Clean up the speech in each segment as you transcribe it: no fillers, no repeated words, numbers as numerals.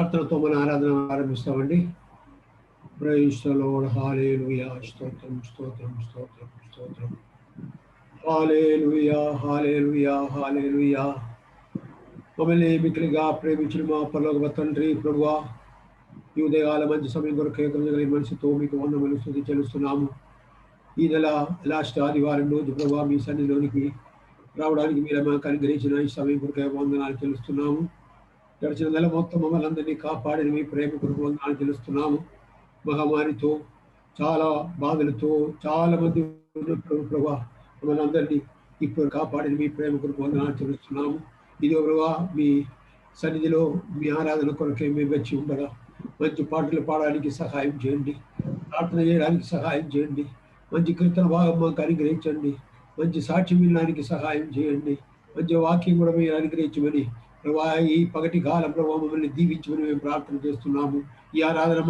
ప్రార్థనతో మన ఆరాధన ఆరంభిస్తామండి. Praise the Lord. హల్లెలూయా. స్తోత్రం స్తోత్రం స్తోత్రం స్తోత్రం. హల్లెలూయా హల్లెలూయా హల్లెలూయా. మమ్మల్ని మిక్కిలిగా ప్రేమించిన మా పరలోకపు తండ్రి ప్రభువా, ఈ ఉదయకాల మంచి సమయం కొరకు కలిగిన మనసుతో మీకు వందనములు స్తుతి చెల్లిస్తున్నాము. ఈ నెల లాస్ట్ ఆదివారం రోజు ప్రభువా మీ సన్నిధిలోనికి రావడానికి మీరు మాకు అనుగ్రహించిన ఈ సమయం కొరకు వందనాలు చెల్లిస్తున్నాము. గడిచిన నెల మొత్తం మమ్మల్ని అందరినీ కాపాడిన మీ ప్రేమ కొరకు వందనాలు చెల్లిస్తున్నాము. మహమ్మారితో చాలా బాధలతో చాలా మంది ప్రభువా మమ్మల్ని అందరినీ ఇప్పుడు కాపాడిన మీ ప్రేమ కొరకు వందనాలు చెల్లిస్తున్నాము. ఇది ప్రభువా మీ సన్నిధిలో మీ ఆరాధన కొరకే మేము వచ్చి ఉండగా మంచి పాటలు పాడడానికి సహాయం చేయండి, ప్రార్థన చేయడానికి సహాయం చేయండి, మంచి కీర్తన భాగం మాకు అనుగ్రహించండి, మంచి సాక్ష్యం వినడానికి సహాయం చేయండి, మంచి వాక్యం కూడా మీరు అనుగ్రహించమని ప్రభా ఈ పగటి కాలం ప్రభావ మమ్మల్ని దీవించమని మేము ప్రార్థన చేస్తున్నాము. ఈ ఆరాధన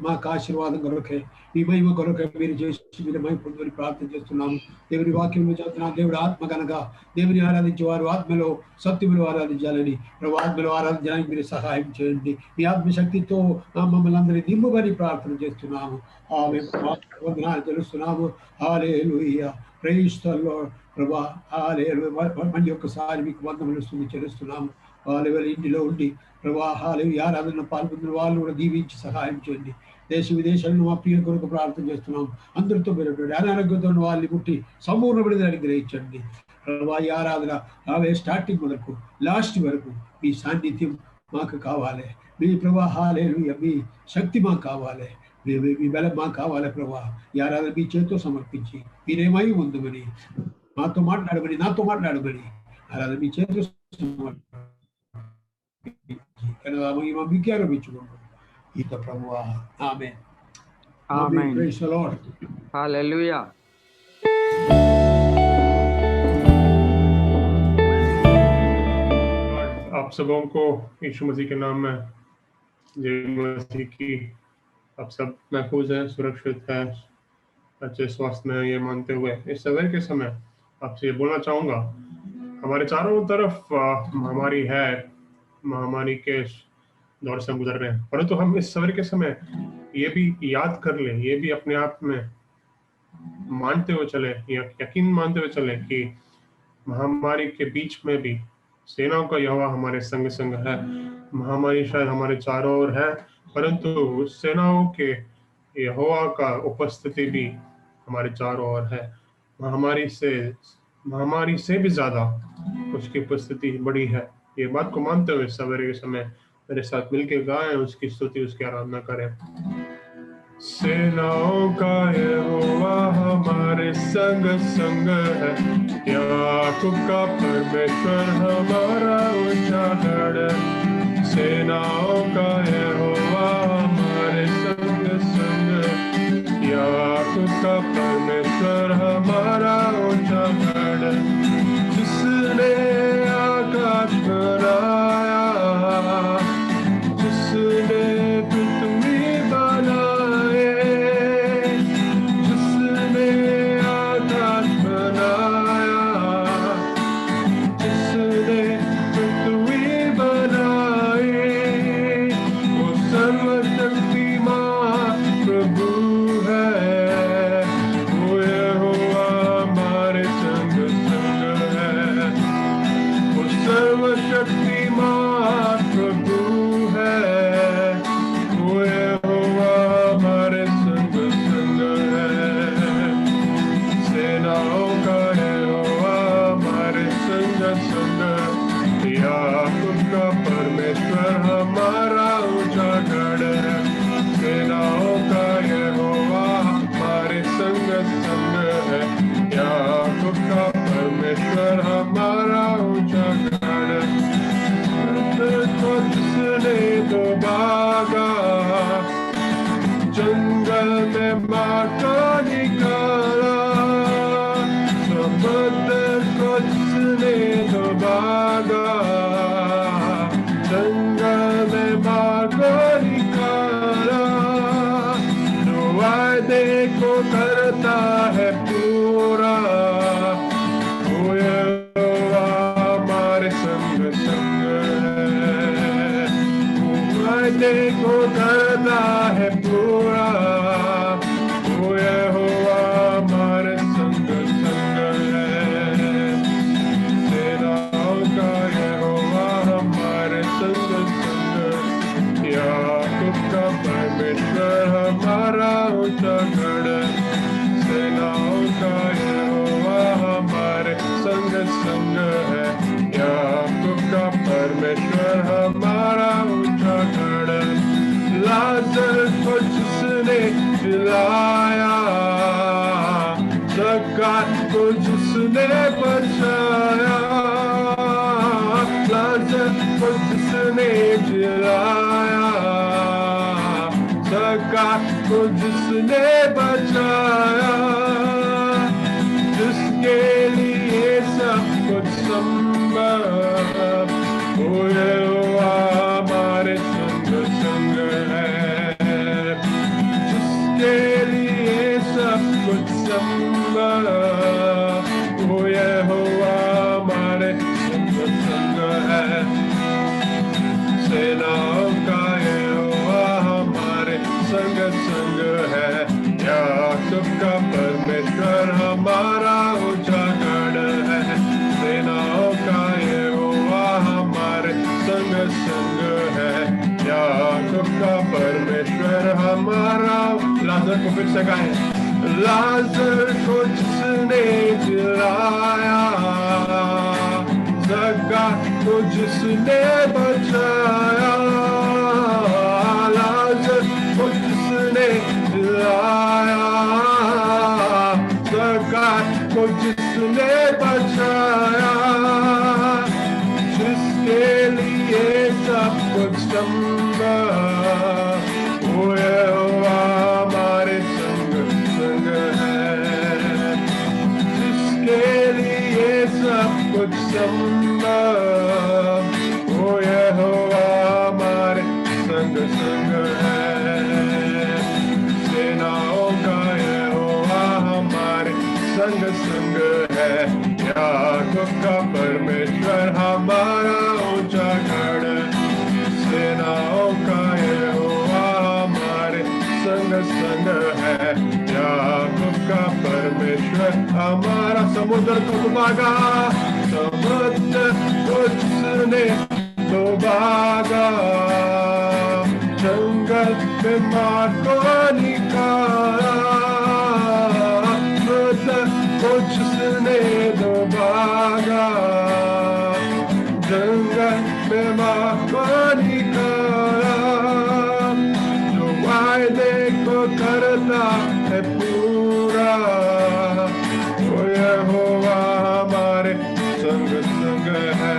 మాకు ఆశీర్వాదం కొరకే, మీ మహిమ కొరకే మీరు చేసి మీరు మహిమ పొందుకొని ప్రార్థన చేస్తున్నాము. దేవుని వాక్యం చదువుతున్నా దేవుడు ఆత్మ కనుక దేవుని ఆరాధించే వారు ఆత్మలో సత్యములు ఆరాధించాలని ప్రభు ఆత్మలో ఆరాధించడానికి మీరు సహాయం చేయండి. మీ ఆత్మశక్తితో మమ్మల్ని అందరినీ నింపమని ప్రార్థన చేస్తున్నాము. వందనాలు తెలుస్తున్నాము. హల్లెలూయా. Praise the Lord. ప్రభా హల్లెలూయా. మళ్ళీ ఒక్కసారి మీకు వందనములు స్తుతి చెల్లిస్తున్నాము. వాళ్ళ ఇంటిలో ఉండి ప్రభా హల్లెలూయా ఆరాధన పాల్గొన్న వాళ్ళు కూడా దీవించి సహాయం చేయండి. దేశ విదేశాలను మా ప్రియ కొరకు ప్రార్థన చేస్తున్నాం. అందరితో మీరు అనారోగ్యంతో వాళ్ళని ముట్టి సంపూర్ణ విడుదలని గ్రహించండి. ప్రభా ఈ ఆరాధన అవే స్టార్టింగ్ వరకు లాస్ట్ వరకు మీ సాన్నిధ్యం మాకు కావాలి. మీ ప్రభా హల్లెలూయా మీ శక్తి మాకు కావాలి, మీ బలం మాకు కావాలి. ప్రభా ఈ ఆరాధన మీ చేతితో సమర్పించి మీరేమై ఉందమని నాతో మాట్లాడమని ఆరాధన మీ చేతితో మీకే ఆరోపించుకుంటాం. ఇక ప్రభువా ఆమేన్. ఆమేన్. Praise the Lord. హల్లెలూయా. आप सबों को यीशु मसीह के नाम में जय मसीह की। आप सब महफूज हैं, सुरक्षित हैं, अच्छे स्वास्थ्य में ये मानते हुए इस सवेरे के समय आपसे ये बोलना चाहूँगा, हमारे चारों तरफ महामारी है, महामारी के दौर से हम गुजर रहे हैं, परंतु हम इस सवेरे के समय ये भी याद कर लें, ये भी अपने आप में मानते हुए चले, यकीन मानते हुए चले कि महामारी के बीच में भी सेनाओं का यहोवा हमारे संग संग है। महामारी शायद हमारे चारों ओर है, परंतु सेनाओं के यहोवा का उपस्थिति भी हमारे चारों ओर है। महामारी से भी ज्यादा उसकी उपस्थिति बड़ी है। ये बात को मानते हुए सवेरे के समय मेरे साथ मिलके गाएं, उसकी स्तुति उसकी आराधना करें। सेनाओं का यहोवा हमारे संग संग है, याकूब का परमेश्वर हमारा ऊंचा गढ़। सेनाओं का यहोवा हमारे संग संग, याकूब का परमेश्वर हमारा ऊंचा गढ़। जिसने आकाश बनाया, जिसने पृथ्वी बनाए, जिसने आकाश बनाया, जिसने पृथ्वी बनाए, वो सर्वशक्तिमान प्रभु है। वो यहोवा हमारे संग संग है, वो सर्वशक्तिमान प्रभु है। वो यहोवा हमारे संग संग है। सेनाओं का यहोवा हमारे संग संग, याकूब का परमेश्वर हमारा ऊंचा गढ़ है। सेनाओं का यहोवा हमारे संग संग है, याकूब का परमेश्वर हमारा ऊंचा गढ़। जिसने तो भागा जंगल में मार को निकाला, समंदर को जिसने तो भागा जंगल में मार को निकाला, जो वादे को करता है पूरा, वो यहोवा हमारे संग संग है। वो वायदे को करता है पूरा। वो यहोवा हमारे संग संग है। सेनाओं का यहोवा हमारे संग संग। याकूब का परमेश्वर हमारा ऊंचा गढ़। सेनाओं का यहोवा हमारे संग संग है। याकूब का परमेश्वर हमारा ऊंचा गढ़। लाजर को जिसने जिलाया, ज़कात को जिसने बचाया। लाजर को जिसने जिलाया, ज़कात को जिसने बचाया। जिसके लिए सब कुछ संभव, वो यहोवा हमारे संग संग है। जिसके लिए सब कुछ संभव, वो यहोवा हमारे संग संग है। सेनाओं का यहोवा हमारे संग संग है। याकूब का परमेश्वर हमारा ऊंचा गढ़ है। सेनाओं का यहोवा हमारे संग संग है। याकूब का परमेश्वर हमारा। लाजर को फिर से गाएं। लाजर को जिसने जिलाया, ज़कात को जिसने बचाया। लाजर को जिसने जिलाया, ज़कात को जिसने बचाया। जिसके लिए सब कुछ संभव, वो यहोवा हमारे संग संग है। जिसके लिए सब कुछ संभव, वो यहोवा हमारे संग संग है। सेनाओं का यहोवा हमारे संग संग है। याकूब का परमेश्वर हमारा ऊंचा गढ़। सेनाओं का यहोवा हमारे संग संग है। याकूब का परमेश्वर हमारा। समुद्र को डुबागा, समुद्र को जिसने डुबागा। जंगल में मार को निकाला, समुद्र को जिसने डुबागा। जंगल में मार को निकाला। जो वायदे को करता है पूरा, वो यहोवा हमारे संग संग है।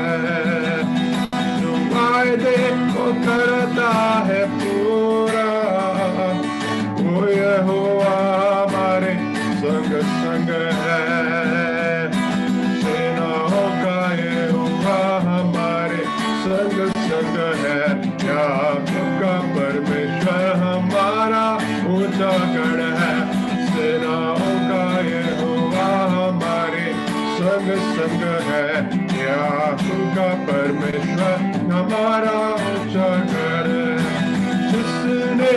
जो वायदे को करता है पूरा, वो यहोवा हमारे संग संग है। सेनाओं का यहोवा हमारे संग संग है। याकूब का परमेश्वर हमारा ऊंचा गढ़ है। सेनाओं का यहोवा हमारे संग संग है। याकूब का परमेश्वर हमारा ऊंचा गढ़ है। जिसने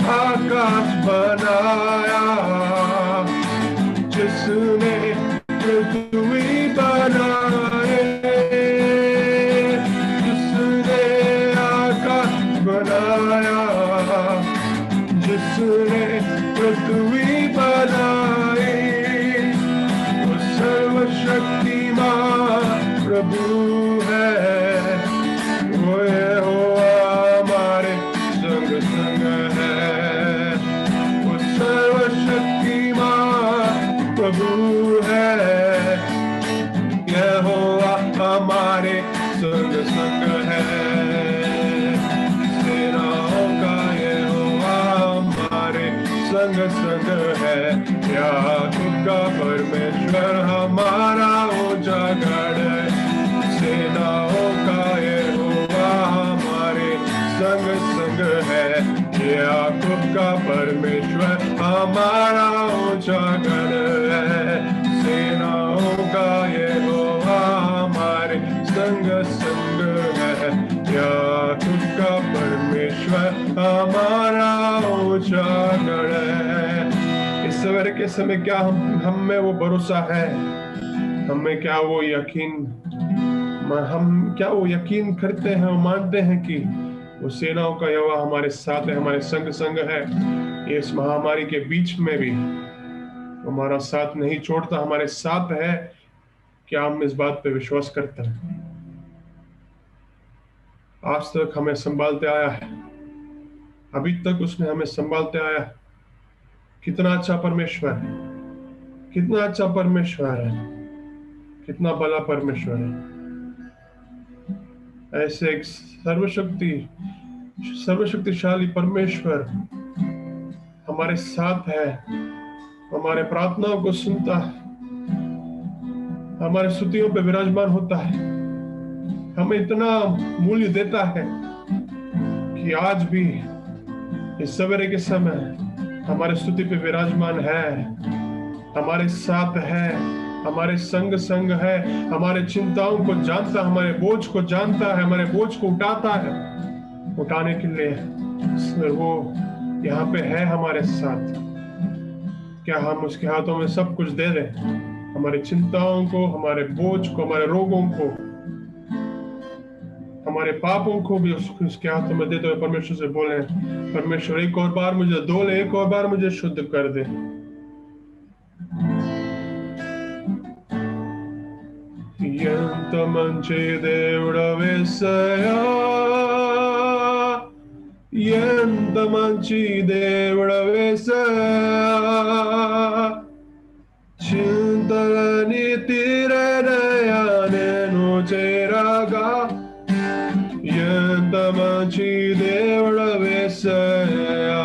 आकाश बनाया, जिसने पृथ्वी बनाए। जिसने आकाश बनाया, जिसने पृथ्वी बनाई। वो सर्वशक्तिमान प्रभु है। वो यहोवा हमारे संग संग है। वो सर्वशक्तिमान प्रभु है। यहोवा हमारे संग संग है। सेनाओं का यहोवा हमारे संग संग है। याकूब का परमेश्वर हमारा ऊंचा गढ़ है। सेनाओं का यहोवा हमारे संग संग है। याकूब का परमेश्वर हमारा ऊंचा गढ़ है। सेनाओं का यहोवा हमारे संग संग है। याकूब का परमेश्वर हमारा ऊंचा गढ़ है। इस सवेरे के समय क्या हम में वो भरोसा है, हमें क्या वो यकीन, हम क्या वो यकीन करते हैं और मानते हैं कि वो सेनाओं का यहोवा हमारे साथ है, हमारे संग है। इस महामारी के बीच में भी हमारा साथ नहीं छोड़ता, हमारे साथ है। क्या हम इस बात पे विश्वास करते हैं? आज तक हमें संभालते आया है, अभी तक उसने हमें संभालते आया है। कितना अच्छा परमेश्वर है, कितना अच्छा परमेश्वर है, कितना भला परमेश्वर है। ऐसे एक सर्वशक्तिशाली परमेश्वर हमारे साथ है, हमारे प्रार्थनाओं को सुनता है, हमारे स्तुतियों पे विराजमान होता है, हमें इतना मूल्य देता है कि आज भी इस सवेरे के समय हमारे स्तुति पे विराजमान है, हमारे साथ है, हमारे संग है, हमारे चिंताओं को जानता है, हमारे बोझ को जानता है, हमारे बोझ को उठाता है, उठाने के लिए वो यहाँ पे है हमारे साथ। क्या हम उसके हाथों में सब कुछ दे दें, हमारे चिंताओं को, हमारे बोझ को, हमारे रोगों को, हमारे पापों को भी उसके हाथों में दे दो। परमेश्वर से बोले, परमेश्वर एक और बार मुझे धो ले, एक और बार मुझे शुद्ध कर दे। ఎంత మంచి దేవుడవేసయ్యా, ఎంత మంచి దేవుడవేసయ్యా, చింతలని తీరనయా నేను చేరగా, ఎంత మంచి దేవుడవేసయ్యా,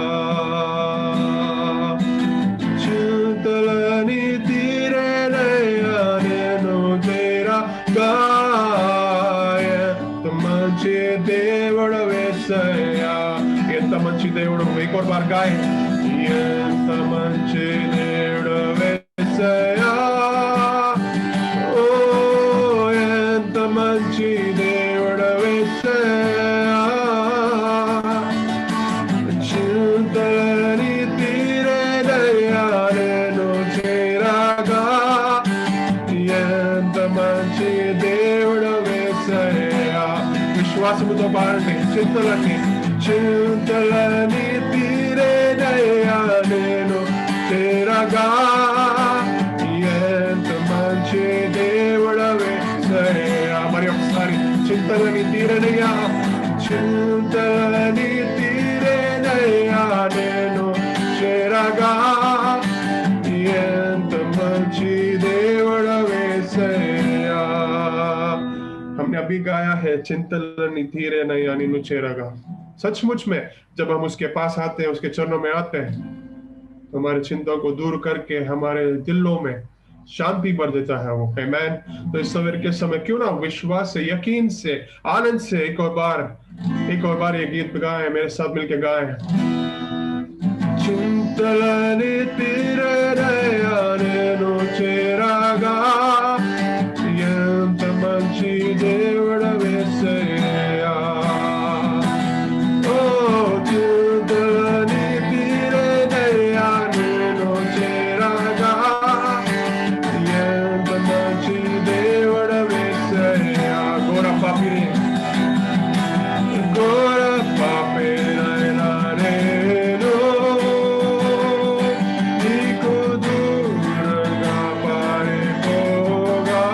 చింతలని తీరనయా నేను చేరగా, ఎంత మంచి దేవుడవేసయ్యా, ఎంత మంచి దేవుడు. एक और बार गाए, ఎంత మంచి దేవుడవేసయ్యా, ఓ ఎంత మంచి దేవుడవేసయ్యా, చింతలని తీరనయా నేను చేరగా, ఎంత మంచి దేవుడవేసయ్యా. విశ్వాసముతో పాడండి, చింతలని తీరనయా నేను చేరగా, ఎంత మంచి దేవుడవేసయ్యా. మరి ఒకసారి చింతలని తీరనయా, చింతలని తీరనయా నేను చేరగా, ఎంత మంచి దేవుడవేసయ్యా. हमने अभी गाया है, चिंतलनी तीरनया नीनु चेरगा। सचमुच में जब हम उसके पास आते हैं, उसके चरणों में आते हैं, तो हमारे चिंताओं को दूर करके हमारे दिलों में शांति भर देता है वो। आमीन। तो इस सवेरे के समय क्यों ना विश्वास से, यकीन से, आनंद से एक और बार ये गीत गाएं, मेरे साथ मिलके गाएं। चिंतलनी तीरनया నేను చేరగా, ఎంత మంచి దేవుడవేసయ్యా, ఓ చింతలని తీరనయా నేను చేరగా, ఎంత మంచి దేవుడవేసయ్యా. ఘోర పాపినైనా నేను నీకు దూరంగా పారిపోగా,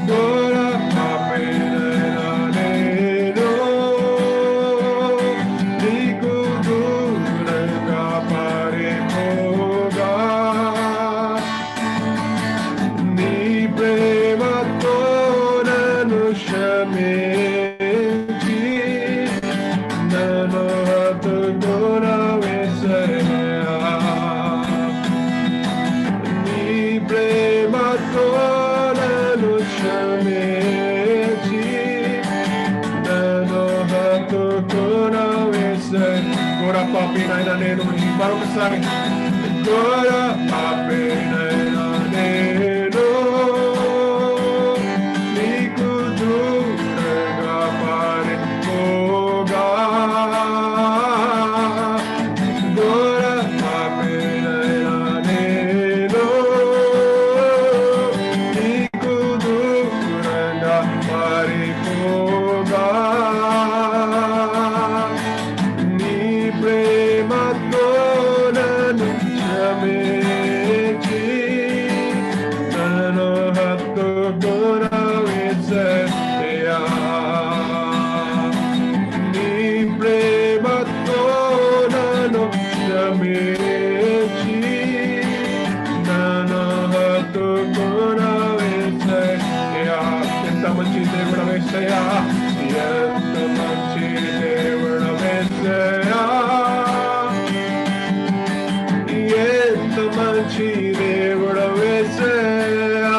ఘోర పాపినైనా నేను నీకు దూరంగా పారిపోగా, నీ ప్రేమతో నన్ను క్షమించి నన్ను హత్తుకొనవేసయ్యా, నీ ప్రేమతో నన్ను క్షమించి నన్ను హత్తుకొనవేసయ్యా. ఘోర పాపినైనా నేను, మరొకసారి, ఘోర పాపినైనా నేను నీకు దూరంగా mechi nana hatukuna vesaya enta manchi devada vesaya enta manchi devada vesaya enta manchi devada vesaya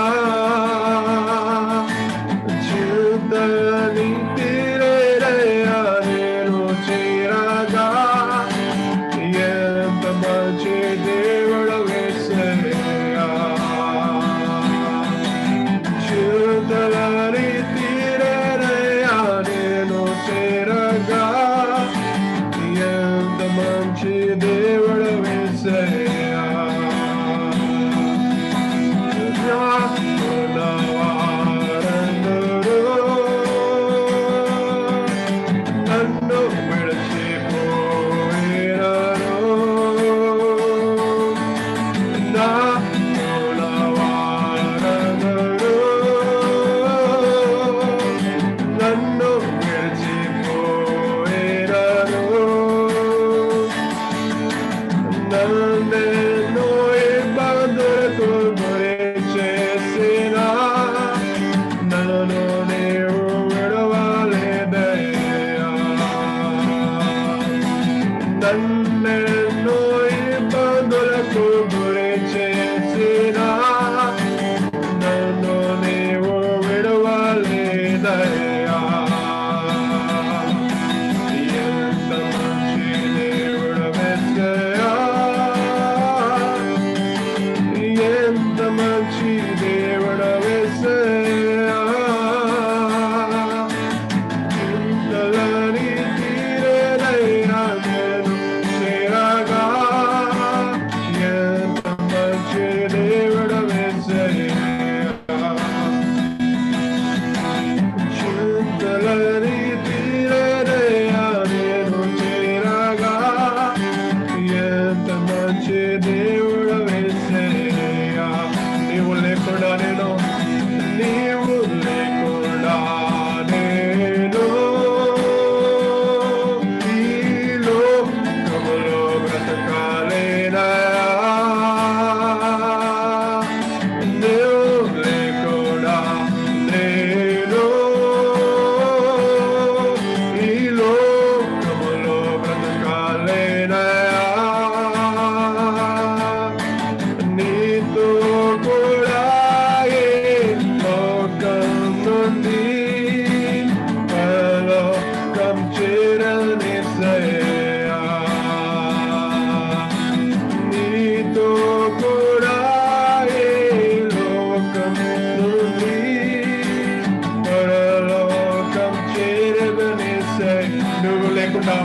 chudani tirere anero chiraga enta manchi devada vesaya chudani tirere anero chiraga enta manchi devada vesaya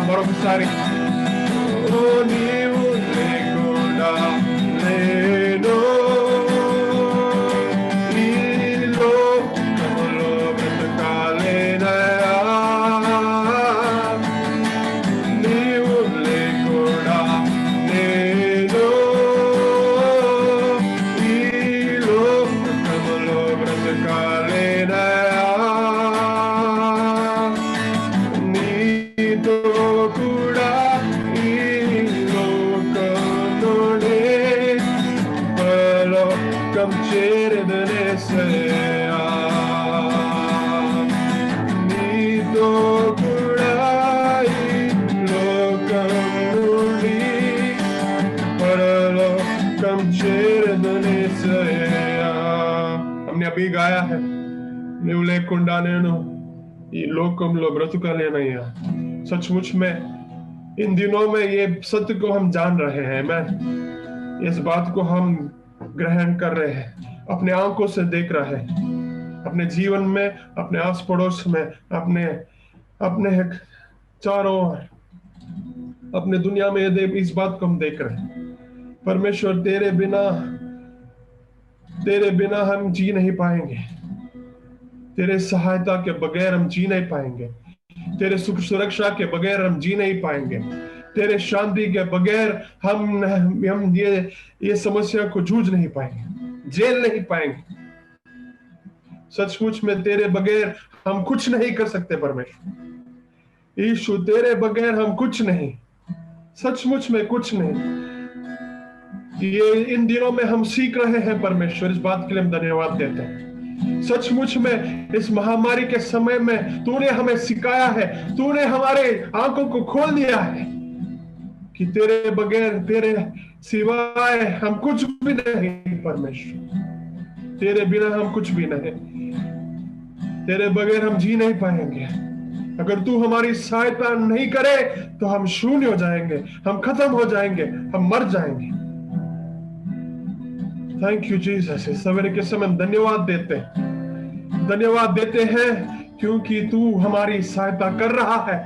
మరొకసారి నీవు లేకుండా నేను ఈ లోకములో బ్రతకాలేనయా నీవు లేకుండా నేను ఈ లోకములో బ్రతకాలేనయా నీతో కూడా ఈ లోకంలోనే పరలోకం చేరదనేసయ్యా నీతో కూడా ఈ లోకం నుండి परलोकम చేరదనే సయ్యా हमने अभी गाया है నీవు లేకుండా నేను ఈ లోకంలో బ్రతుకలేనయ్యా सचमुच में इन दिनों में ये सत्य को हम जान रहे हैं मैं इस बात को हम ग्रहण कर रहे हैं अपने आंखों से देख रहे हैं अपने जीवन में अपने आस पड़ोस में अपने अपने चारों ओर अपने दुनिया में इस बात को हम देख रहे हैं परमेश्वर तेरे बिना हम जी नहीं पाएंगे तेरे सहायता के बगैर हम जी नहीं पाएंगे तेरे सुख सुरक्षा के बगैर हम जी नहीं पाएंगे तेरे शांति के बगैर हम ये समस्या को जूझ नहीं पाएंगे झेल नहीं पाएंगे सचमुच में तेरे बगैर हम कुछ नहीं कर सकते परमेश्वर यीशु तेरे बगैर हम कुछ नहीं सचमुच में कुछ नहीं। ये इन दिनों में हम सीख रहे हैं परमेश्वर, इस बात के लिए हम धन्यवाद देते हैं। सचमुच में इस महामारी के समय में तूने हमें सिखाया है, तूने हमारे आंखों को खोल दिया है कि तेरे बगैर, तेरे सिवाय हम कुछ भी नहीं परमेश्वर। तेरे बिना हम कुछ भी नहीं, तेरे बगैर हम जी नहीं पाएंगे। अगर तू हमारी सहायता नहीं करे तो हम शून्य हो जाएंगे, हम खत्म हो जाएंगे, हम मर जाएंगे। Thank you Jesus. इस सवेरे के समय हम धन्यवाद देते हैं, धन्यवाद देते हैं क्योंकि तू हमारी सहायता कर रहा है।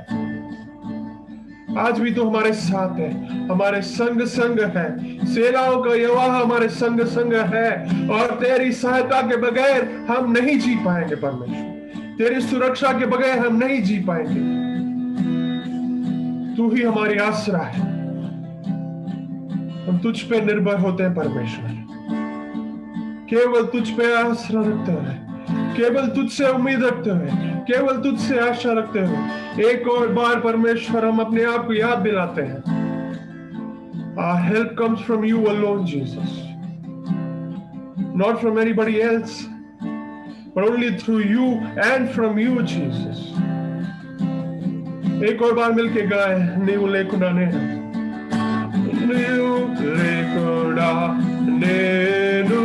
आज भी तू हमारे साथ है, हमारे संग संग है। सेनाओं का यहोवा हमारे संग संग है, और तेरी सहायता के बगैर हम नहीं जी पाएंगे परमेश्वर। तेरी सुरक्षा के बगैर हम नहीं जी पाएंगे। तू ही हमारी आसरा है, हम तुझ पे निर्भर होते हैं परमेश्वर। केवल तुझ पे आसरा रखते हैं, केवल तुझसे उम्मीद रखते हुए, केवल तुझसे आशा रखते हुए एक और बार परमेश्वर हम अपने आप को याद दिलाते हैं, Our help comes from you alone, Jesus. Not from anybody else, but only through you and from you, Jesus. एक और बार मिलके गाए, नीव लेकुना ने, नीव लेकुना नेनु,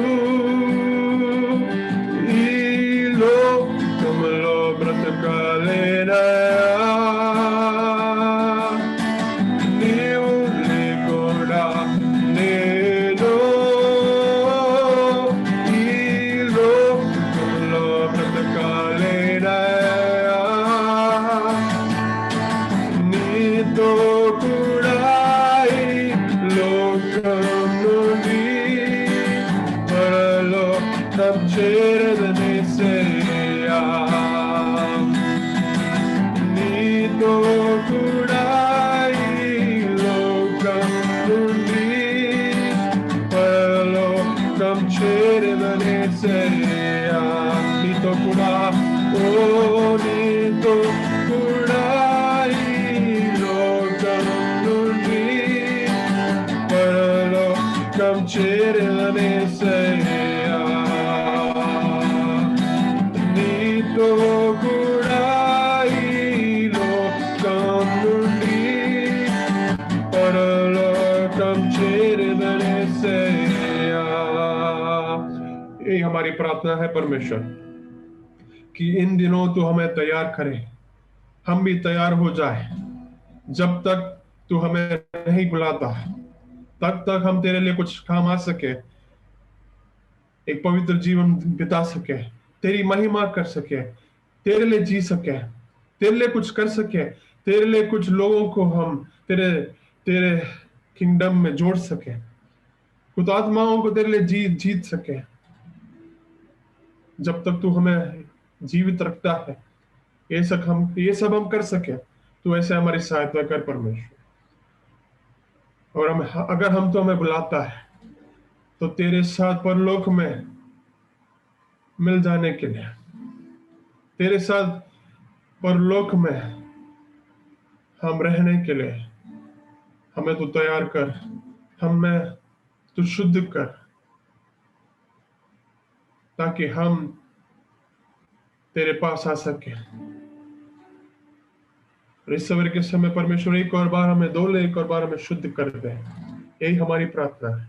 ईलो तुम लो ब्रत का लेना, नीव लेकुना नेनु, ईलो तुम लो ब्रत का लेना, नीतो कुड़ाई लोकम नुदी, परलो तब चेरने से नीतो कुड़ाई लोकम नुदी, परलो तब चेरने से नीतो कुड़ा ओ नीतो कुड़ाई लोकम नुदी, परलो तब चेरने से नीतो कुड़ाई लोकम नुदी, परलो तब चेरने से। ये हमारी प्रार्थना है परमेश्वर कि इन दिनों तू हमें तैयार करे, हम भी तैयार हो जाए। जब तक तू हमें नहीं बुलाता तब तक हम तेरे लिए कुछ काम आ सके, एक पवित्र जीवन बिता सके, तेरी महिमा कर सके, तेरे लिए जी सके, तेरे लिए कुछ कर सके, तेरे लिए कुछ लोगों को हम तेरे तेरे किंगडम में जोड़ सके, कुछ आत्माओं को तेरे लिए जीत सके। जब तक तू हमें जीवित रखता है, ये सब हम कर सके, तू ऐसे हमारी सहायता कर परमेश्वर। और अगर हम तो हमें बुलाता है तो तेरे साथ परलोक में मिल जाने के लिए, तेरे साथ परलोक में हम रहने के लिए हमें तू तैयार कर, हमें तू शुद्ध कर, ताकि हम तेरे पास आ सके। इस सवेरे के समय परमेश्वर एक और बार हमें धो ले, एक और बार हमें शुद्ध कर दे। यही हमारी प्रार्थना है,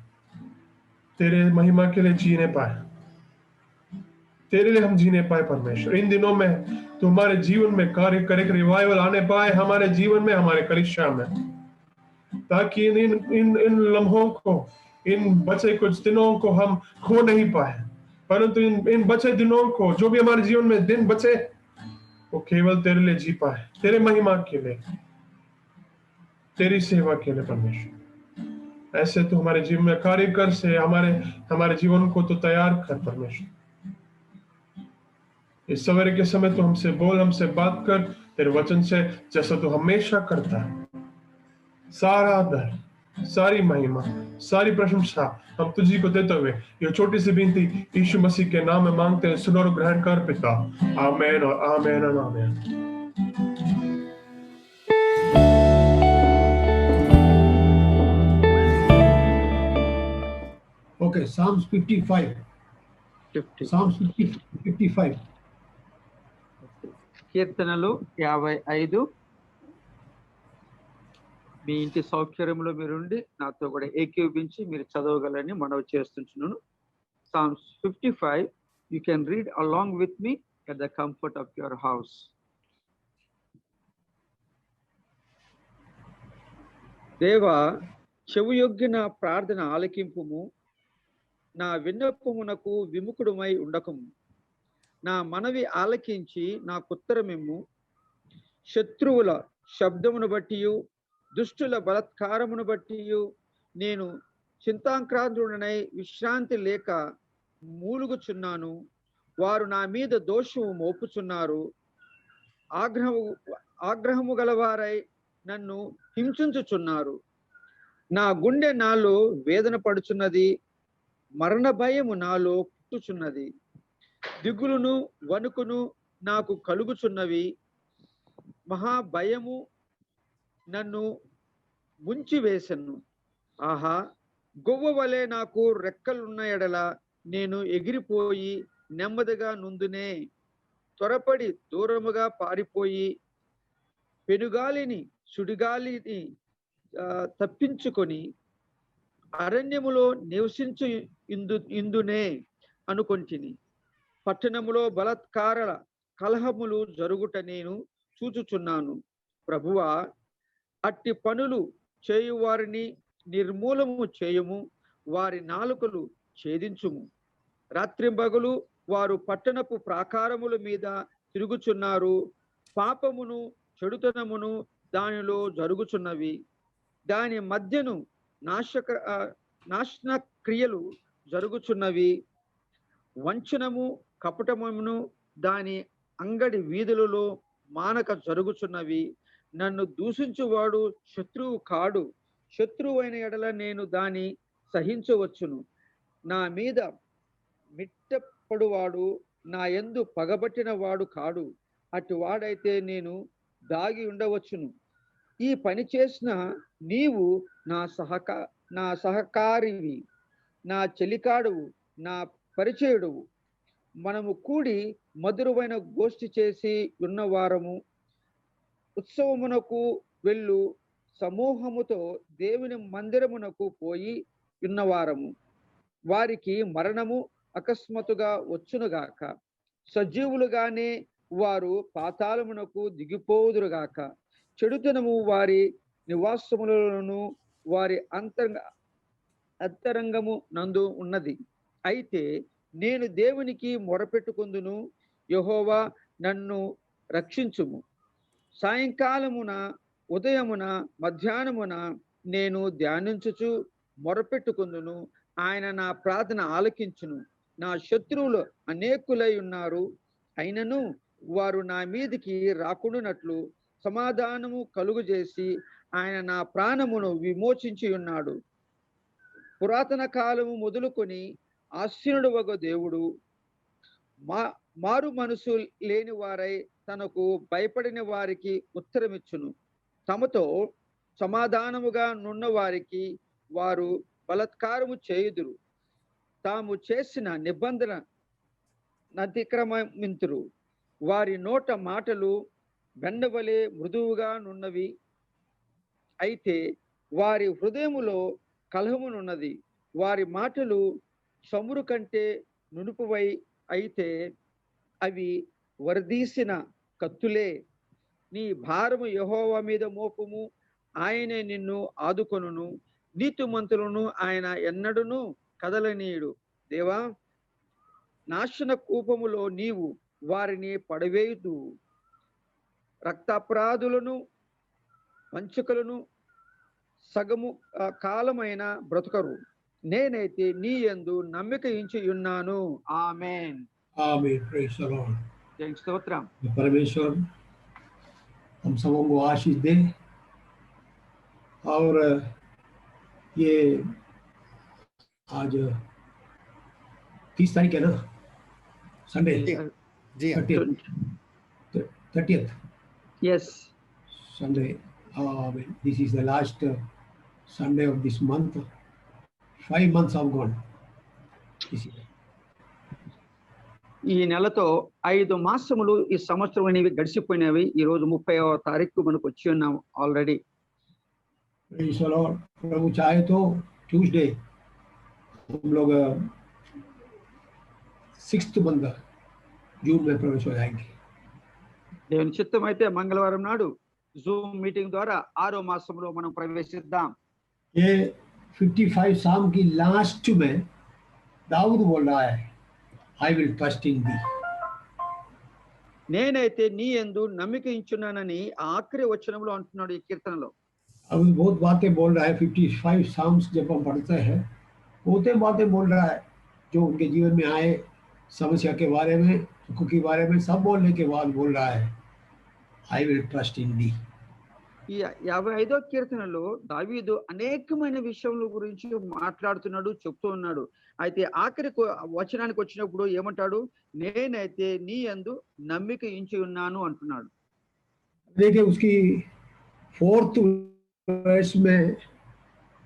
तेरे महिमा के लिए जीने पाए, तेरे लिए हम जीने पाए परमेश्वर। इन दिनों में तो हमारे जीवन में कार्य करे, रिवाइवल आने पाए हमारे जीवन में, हमारे कलीसिया में, ताकि इन लम्हों को, इन बचे कुछ दिनों को हम खो नहीं पाए, परंतु इन बचे दिनों को, जो भी हमारे जीवन में दिन बचे, वो केवल तेरे लिए जी पाए, तेरे महिमा के लिए, तेरी सेवा के लिए परमेश्वर। ऐसे तो हमारे जीवन में कार्य कर से हमारे जीवन को तो तैयार कर परमेश्वर। इस सवेरे के समय तो हमसे बोल, हमसे बात कर तेरे वचन से, जैसा तो हमेशा करता है। सारा आदर, सारी महिमा, सारी प्रशंसा हम तुझी को देते हुए ये छोटी सी विनती यीशु मसीह के नाम में मांगते हैं, सुनो और ग्रहण कर पिता। आमीन और आमीन और आमीन। Okay, Psalms 55. 50. Psalms 55. కీర్తనలు 55. మీ ఇంటి సౌకర్యంలో మీరుండి నాతో కూడా ఏకీభవించి మీరు చదవగలని మనవి చేస్తున్నాను. Psalms 55. You can read along with me at the comfort of your house. దేవా, చెవియొగ్గి నా ప్రార్థన ఆలకింపుము, నా విన్నపమునకు విముఖుడుమై ఉండకము. నా మనవి ఆలకించి నాకుత్తరమిమ్ము. శత్రువుల శబ్దమును బట్టియు దుష్టుల బలత్కారమును బట్టియు నేను చింతాక్రాంతుడనై విశ్రాంతి లేక మూలుగుచున్నాను. వారు నా మీద దోషము మోపుచున్నారు. ఆగ్రహము గలవారై నన్ను హింసించుచున్నారు. నా గుండె నాలో వేదన పడుచున్నది, మరణ భయము నాలో పుట్టుచున్నది. దిగులును వణుకును నాకు కలుగుచున్నవి. మహాభయము నన్ను ముంచివేసెను. ఆహా, గొవ్వ వలె నాకు రెక్కలున్న ఎడల నేను ఎగిరిపోయి నెమ్మదిగా నుందునే. త్వరపడి దూరముగా పారిపోయి పెనుగాలిని సుడిగాలిని తప్పించుకొని అరణ్యములో నివసించు ఇందునే అనుకొంటిని. పట్టణములో బలాత్కార కలహములు జరుగుట నేను చూచుచున్నాను. ప్రభువా, అట్టి పనులు చేయువారిని నిర్మూలము చేయుము. వారి నాలుకలు ఛేదించుము. రాత్రింబగలు వారు పట్టణపు ప్రాకారముల మీద తిరుగుచున్నారు. పాపమును చెడుతనమును దానిలో జరుగుచున్నవి. దాని మధ్యను నాశన క్రియలు జరుగుచున్నవి. వంచనము కపటమును దాని అంగడి వీధులలో మానక జరుగుచున్నవి. నన్ను దూషించువాడు శత్రువు కాడు. శత్రువు అయిన ఎడల నేను దాన్ని సహించవచ్చును. నా మీద మిట్టపడువాడు నా యందు పగబట్టిన వాడు కాడు. అటు వాడైతే నేను దాగి ఉండవచ్చును. ఈ పని చేసిన నీవు నా సహకారివి, నా చెలికాడువు, నా పరిచయుడువు. మనము కూడి మధురమైన గోష్ఠి చేసి ఉన్నవారము. ఉత్సవమునకు వెళ్ళు సమూహముతో దేవుని మందిరమునకు పోయి ఉన్నవారము. వారికి మరణము అకస్మాత్తుగా వచ్చునుగాక. సజీవులుగానే వారు పాతాళమునకు దిగిపోదురుగాక. చెడుతనము వారి నివాసములను వారి అంతరంగము నందు ఉన్నది. అయితే నేను దేవునికి మొరపెట్టుకొందును. యెహోవా, నన్ను రక్షించుము. సాయంకాలమున ఉదయమున మధ్యాహ్నమున నేను ధ్యానించుచు మొరపెట్టుకొందును. ఆయన నా ప్రార్థన ఆలకించును. నా శత్రువులు అనేకులై ఉన్నారు, అయినను వారు నా మీదికి రాకుండానట్లు సమాధానము కలుగజేసి ఆయన నా ప్రాణమును విమోచించి ఉన్నాడు. పురాతన కాలము మొదలుకొని ఆసీనుడు వగ దేవుడు మారు మనసు లేని వారై తనకు భయపడిన వారికి ఉత్తరమిచ్చును. తమతో సమాధానముగా నున్న వారికి వారు బలాత్కారము చేయుదురు. తాము చేసిన నిబంధన అతిక్రమింతురు. వారి నోట మాటలు బెండవలే మృదువుగా నున్నవి. అయితే వారి హృదయములో కలహమునున్నది. వారి మాటలు చమురు కంటే నునుపువై అయితే అవి వరదీసిన కత్తులే. నీ భారము యెహోవా మీద మోపుము, ఆయనే నిన్ను ఆదుకొనును. నీతిమంతులను ఆయన ఎన్నడూను కదలనీయుడు. దేవా, నాశన కూపములో నీవు వారిని పడవేయుదు. రక్తాపరాధులను వంచకులను సగము కాలమైన బ్రతుకరు. నేనైతే నీ యందు నమ్మిక ఉంచి ఉన్నాను. ఆమేన్. आमीन। Praise the Lord. జయ స్తోత్రం। परमेश्वर हम सबों को आशीष दे। और ये आज 30 तारीख है ना, Sunday ji 30th yes Sunday. This is the last Sunday of this month. 5 months have gone. किसी ने। ఈ నెలతో 5 మాసములు ఈ సంవత్సరం అనేవి గడిచిపోయినవి. ఈ రోజు 30వ తారీఖు మనకు వచ్చి ఉన్నాం ఆల్రెడీ. Praise the Lord. प्रभु चाहे तो ट्यूसडे हम लोग 6th मंथ जून में प्रवेश हो जाएंगे। దేవుని చిత్తం అయితే మంగళవారం నాడు జూమ్ మీటింగ్ ద్వారా 6వ మాసంలో మనం ప్రవేశిద్దాం. ये 55 साम की लास्ट में दाऊद बोल रहा है, I will trust in thee. నేనైతే నీ యందు నమ్మిక ఉంచున్నానని ఆఖరి వచనంలో అంటున్నాడు ఈ కీర్తనలో. अब बहुत बातें बोल रहा है। 55 साम्स जब हम पढ़ते हैं बहुत बातें बोल रहा है जो उनके जीवन में आए, समस्या के बारे में, सुख के बारे में, सब बोलने के बाद बोल रहा है I will trust in thee. ఈ 55వ కీర్తనలో దావీదు అనేకమైన విషయముల గురించి మాట్లాడుతున్నాడు, చెప్తూ ఉన్నాడు. అయితే ఆఖరి వచనానికి వచ్చినప్పుడు ఏమంటాడు? నేనైతే నీ యందు నమ్మిక ఉంచి ఉన్నాను అంటున్నాడు. देखिए उसकी 4th वर्स में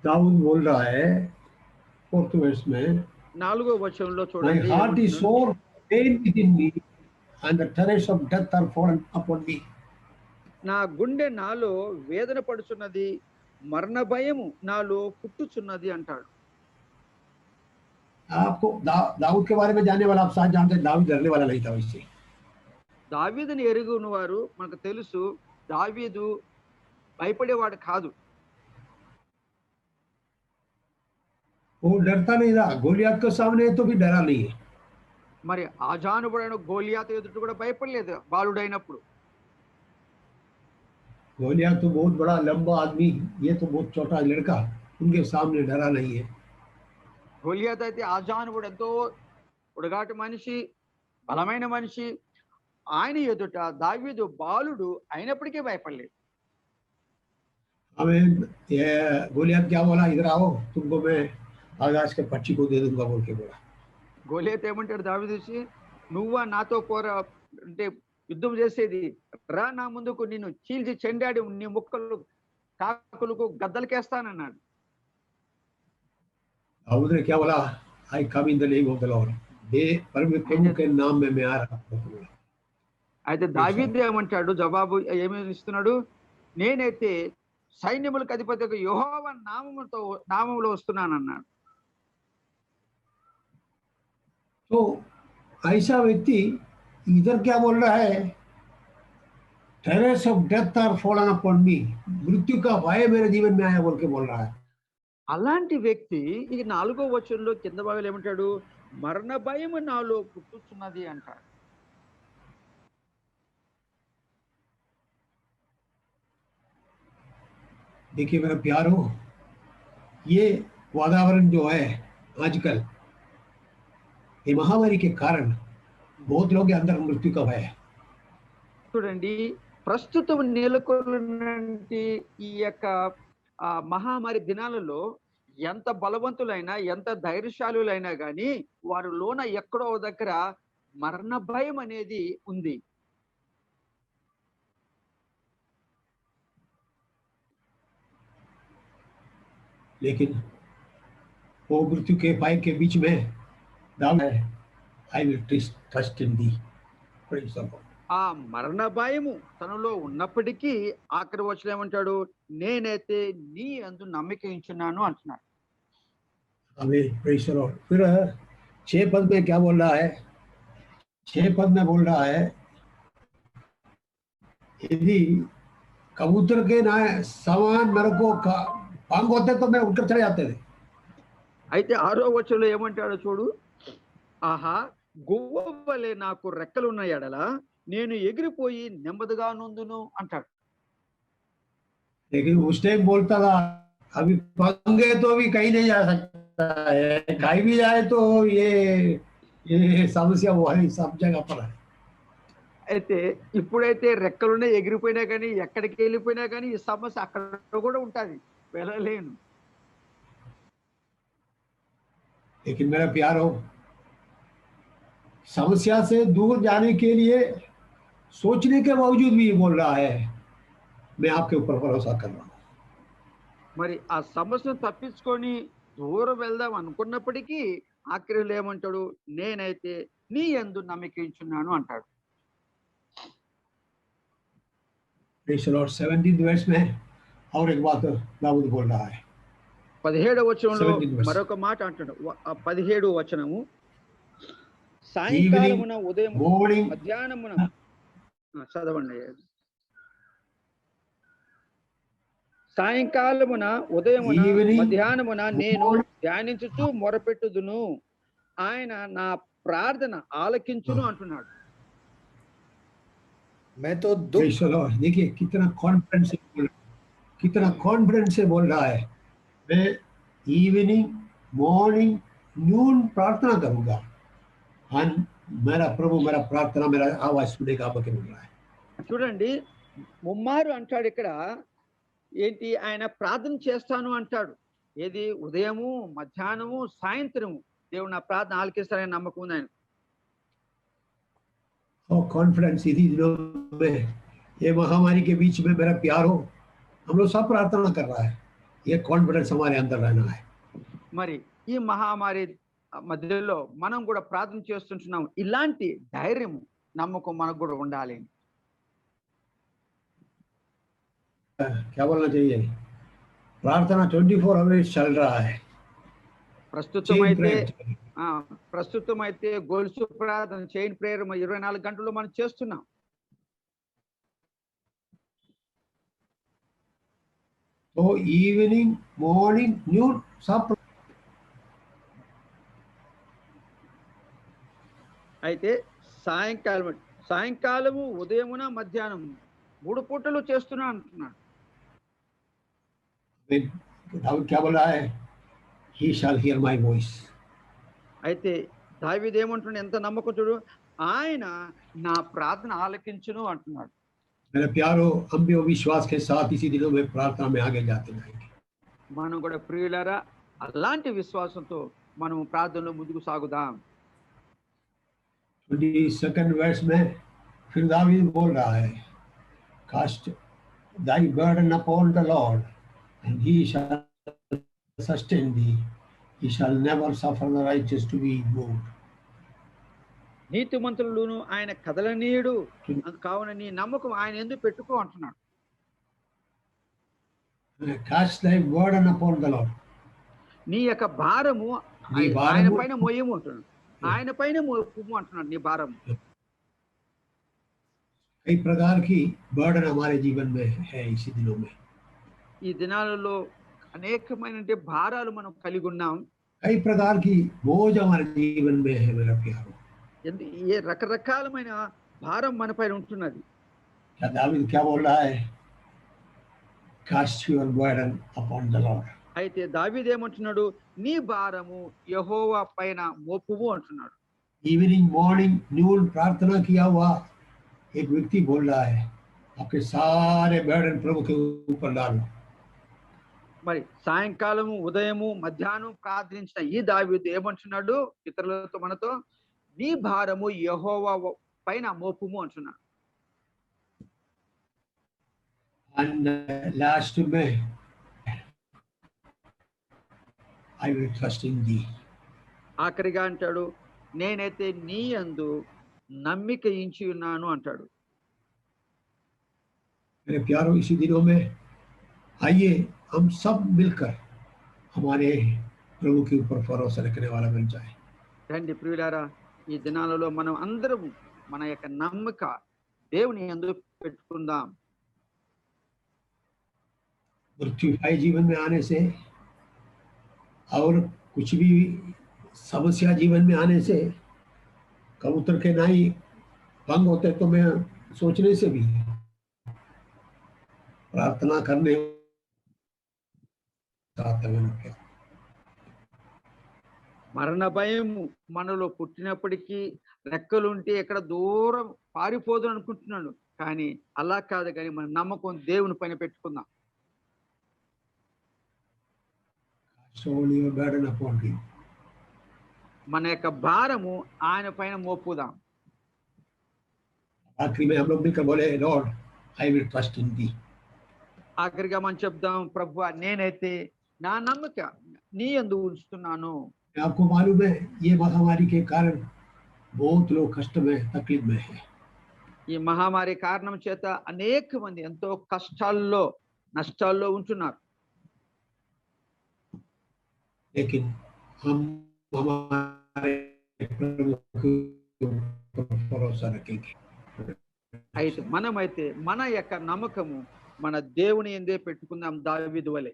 दाऊद बोल रहा है, 4th वर्स में 4వ వచనంలో My చూడండి, heart is ఏమంటున్నాడు? sore pain within me and the terrors of death are fallen upon me. నా గుండె నాలో వేదన పడుచున్నది, మరణ భయము నాలో పుట్టుచున్నది అంటాడు. आपको दाऊद के बारे में जानने वाला आप साथ जानते हैं, दाऊद डरने वाला नहीं था वैसे। దావీదుని ఎరుగున వారు మనకు తెలుసు, దావీదు భయపడేవాడు కాదు. वो डरता नहीं था, गोलियत के सामने तो भी डरा नहीं है। మరి ఆజానుబడైన గోలియాతు ఎదుట కూడా భయపడలేదు బాలుడైనప్పుడు. गोलियत तो बहुत बड़ा लंबा आदमी, ये तो बहुत छोटा लड़का, उनके सामने डरा नहीं है। గోలియాతు అయితే ఆజానుబడు, ఎంతో ఉడగాటి మనిషి, బలమైన మనిషి. ఆయన ఎదుట దావీదు బాలుడు అయినప్పటికీ భయపడలేదు. हमें ये गोलियत क्या बोला, इधर आओ तुमको मैं आकाश के पक्षी को दे दूंगा बोल के बोला। గోలియాతు ఏమంటాడు దావీదు చూసి, నువ్వా నాతో పోరా అంటే యుద్ధం చేసేది, రా నా ముందుకు, నిన్ను చీల్చి చెండాడి నీ ముక్కలు కాకులకు గద్దలకేస్తానన్నాడు. दाऊद ने क्या बोला, I come in the name of the Lord, प्रभु के नाम में मैं आ रहा हूं। అయితే దావీదు ఏమంటాడు, జవాబు ఏమేమి ఇస్తున్నాడు? నేనైతే సైన్యములకు అధిపతి యెహోవా నామములో వస్తున్నానన్నాడు. तो ऐसा व्यक्ति इधर क्या बोल रहा है, terrors of death are fallen upon me, मृत्यु का भय मेरे जीवन में आया बोल के बोल रहा है। అలాంటి వ్యక్తి ఈ 4వ వచనంలో కింద భాగంలో ఏమంటాడు? మరణ భయము నాలో పుట్టుచున్నది అంటాడు. देखिए मेरा प्यारो, ये वातावरण जो है आजकल, ये महामारी के कारण बहुत लोग के अंदर मृत्यु का भय है। చూడండి, ప్రస్తుతం నెలకొన్నటువంటి ఈ యొక్క మహామారి దినాలలో ఎంత బలవంతులైనా, ఎంత ధైర్యశాలులైనా కానీ వారు లోన ఎక్కడో దగ్గర మరణ భయం అనేది ఉంది. लेकिन वो मृत्यु के भय के बीच में दाऊद है, आई will trust in the. Praise the Lord. ఆ మరణ భయము తనలో ఉన్నప్పటికీ ఆఖరి వచనం ఏమంటాడు? నేనైతే నీ యందు నమ్మిక ఉంచున్నాను అంటున్నాడు. आमीन, प्रेज़ द लॉर्ड। फिर 6 पद में क्या बोल रहा है? 6 पद में बोल रहा है, यदि कबूतर के ना समान मेरे को पंख होते तो मैं उड़कर चले जाते थे। అయితే 6వ వచనంలో ఏమంటాడో చూడు, ఆహా గువ్వ వలె నాకు రెక్కలున్న ఎడల నేను ఎగిరిపోయి నెమ్మదిగా నుందును అంటాడు. लेकिन उस टाइम बोलता था, अभी पंगे तो भी कहीं नहीं जा सकता है, कहीं भी जाए तो ये समस्या वही सब जगह पर है। అయితే ఇప్పుడైతే రెక్కలున్నా ఎగిరిపోయినా కానీ, ఎక్కడికి వెళ్ళిపోయినా కానీ ఈ సమస్య అక్కడ కూడా ఉంటుంది, వెళ్ళలేను. लेकिन मेरा प्यारो, समस्या से दूर जाने के लिए सोचने के बावजूद भी ये बोल रहा है, मैं आपके ऊपर भरोसा कर रहा हूं। మరి ఆ సమస్యను తప్పించుకొని దూరం వెళ్దాం అనుకున్నప్పటికీ ఆఖరిలో ఏమంటాడు, నేనైతే నీ యందు నమ్మిక ఉంచున్నాను అంటాడు. Praise the Lord. 17th verse में और एक बात दाऊद बोल रहा है. 17వ వచనంలో 17th verse. మరొక మాట అంటాడు. 17వ వచనము, సాయంకాలమున ఉదయం Morning. మధ్యాహ్నమున చదవండి. సాయంకాలమున ఉదయమున Evening. మధ్యాహ్నమున నేను ధ్యానించుచు మొరపెట్టుదును, ఆయన నా ప్రార్థన ఆలకించును అంటున్నాడు. मैं तो दुख Praise the Lord. देखिए कितना कॉन्फिडेंस से बोल रहा है. मैं इवनिंग मॉर्निंग नून प्रार्थना करूंगा. मेरा प्रभु मेरा प्रार्थना मेरा आवाज सुनने का आपके बोल रहा है. చూడండి, ముమ్మారు అంటాడు ఇక్కడ. ఏంటి, ఆయన ప్రార్థన చేస్తాను అంటాడు. ఏది, ఉదయము మధ్యాహ్నము సాయంత్రము దేవుడు నా ప్రార్థన ఆలకిస్తారని నమ్మకం ఉంది ఆయన. और कॉन्फिडेंस इसी दिनों में ये महामारी के बीच में मेरा प्यार हो, हम लोग सब प्रार्थना कर रहा है. ये कॉन्फिडेंस हमारे अंदर रहना है. మరి ఈ మహామారి మధ్యలో మనం కూడా ప్రార్థన చేస్తుంటున్నాం. ఇలాంటి ధైర్యం నమ్మకం మనకు కూడా ఉండాలి. क्या बोलना चाहिए, प्रार्थना 24 आवर्स चल रहा है. ప్రస్తుతం అయితే గొలుసు ప్రార్థన, చైన్ ప్రేయర్ 24 గంటలు మనం చేస్తున్నాం. तो इवनिंग मॉर्निंग नून सब. అయితే సాయంకాలము ఉదయమున మధ్యాహ్నం 3 పూటలు చేస్తున్నా అంటున్నాడు. दाऊद क्या बोल रहा है, he shall hear my voice. అయితే దావీదు ఏమంటున్నాడు, ఎంత నమ్మకం చూడు, ఆయన నా ప్రార్థన ఆలకించును అంటున్నాడు. मेरे प्यारो, हम भी विश्वास के साथ इसी दिनों में प्रार्थना में आगे जाते रहेंगे. మనం కూడా ప్రియులారా అలాంటి విశ్వాసంతో మనం ప్రార్థనలో ముందుకు సాగుదాం. 22nd वर्ष में फिर दावीद बोल रहा है, cast thy burden upon the Lord and he shall sustain thee. He shall never suffer the righteous to be moved. నీతిమంతులను ఆయన కదలనీయుడు, కావున నీ నమ్మకం ఆయన ఎందుకు పెట్టుకో అంటున్నాడు. Cast thy burden upon the Lord. నీ యొక్క భారము ఆయన పైన మోయము అంటున్నాడు. ఆయన పైన మోయము అంటున్నాడు నీ భారము. कई प्रकार की बर्डन हमारे जीवन में है इसी दिनों में. ఈ దినాలలో అనేకమైన భారాలు మనం కలిగి ఉన్నాం. कई प्रकार की बोझ हमारे जीवन में है मेरा प्यारो. ఏ రకరకాలమైన భారం మన పైన ఉంటున్నది. क्या दावीद क्या बोल रहा है, cast your burden upon the Lord. అయితే దావీదు ఏమంటున్నాడు, నీ భారము యెహోవా పైన మోపుము అంటున్నాడు. इवनिंग मॉर्निंग नून प्रार्थना किया हुआ एक व्यक्ति बोल रहा है, आपके सारे बर्डन प्रभु के ऊपर डालो. మరి సాయంకాలము ఉదయము మధ్యాహ్నం ప్రార్థించిన ఈ దావీదు ఏమంటున్నాడు ఇతరులతో, మనతో, నీ భారము యెహోవా పైన మోపుము అంటున్నాడు. And last में I will trust in thee. ఆఖరిగా అంటాడు, నేనైతే నీ యందు నమ్మిక ఉంచి ఉన్నాను అంటాడు. मेरे प्यारों, इसी दिनों में आइए हम सब मिलकर हमारे प्रभु के ऊपर भरोसा रखने वाला बन जाए. రండి ప్రియులారా, ఈ దినాలలో మనం అందరం మన యొక్క నమ్మక దేవుని యందు పెట్టుకుందాం. मृत्यु भय जीवन में आने से और कुछ भी समस्या जीवन में आने से कबूतर के नाई भंग होते तो मैं सोचने से भी प्रार्थना करने మరణ భయం మనలో పుట్టినప్పటికీ రెక్కలుంటే ఎక్కడ దూరం పారిపోదు అనుకుంటున్నాడు. కానీ అలా కాదు, కానీ మన నమ్మకం దేవుని పైన పెట్టుకుందాం. మన యొక్క భారము ఆయన పైన మోపుదాం. आखिरी में हम लोग भी बोले, Lord I will trust in thee. ఆఖరిగా మనం చెప్దాం, ప్రభువా నేనైతే నా నమ్మక నీ యందు ఉంచుతున్నాను. आपको मालूम है ये महामारी के कारण बहुत लोग कष्ट में तकलीफ में है। ఈ మహమ్మారి కారణం చేత అనేక మంది ఎంతో కష్టాల్లో నష్టాల్లో ఉంటున్నారు. लेकिन हम हमारे प्रभु के ऊपर भरोसा रखेंगे। అయితే మనమైతే మన యొక్క నమ్మకము మన దేవుని యందే పెట్టుకుందాం దావీదు వలె.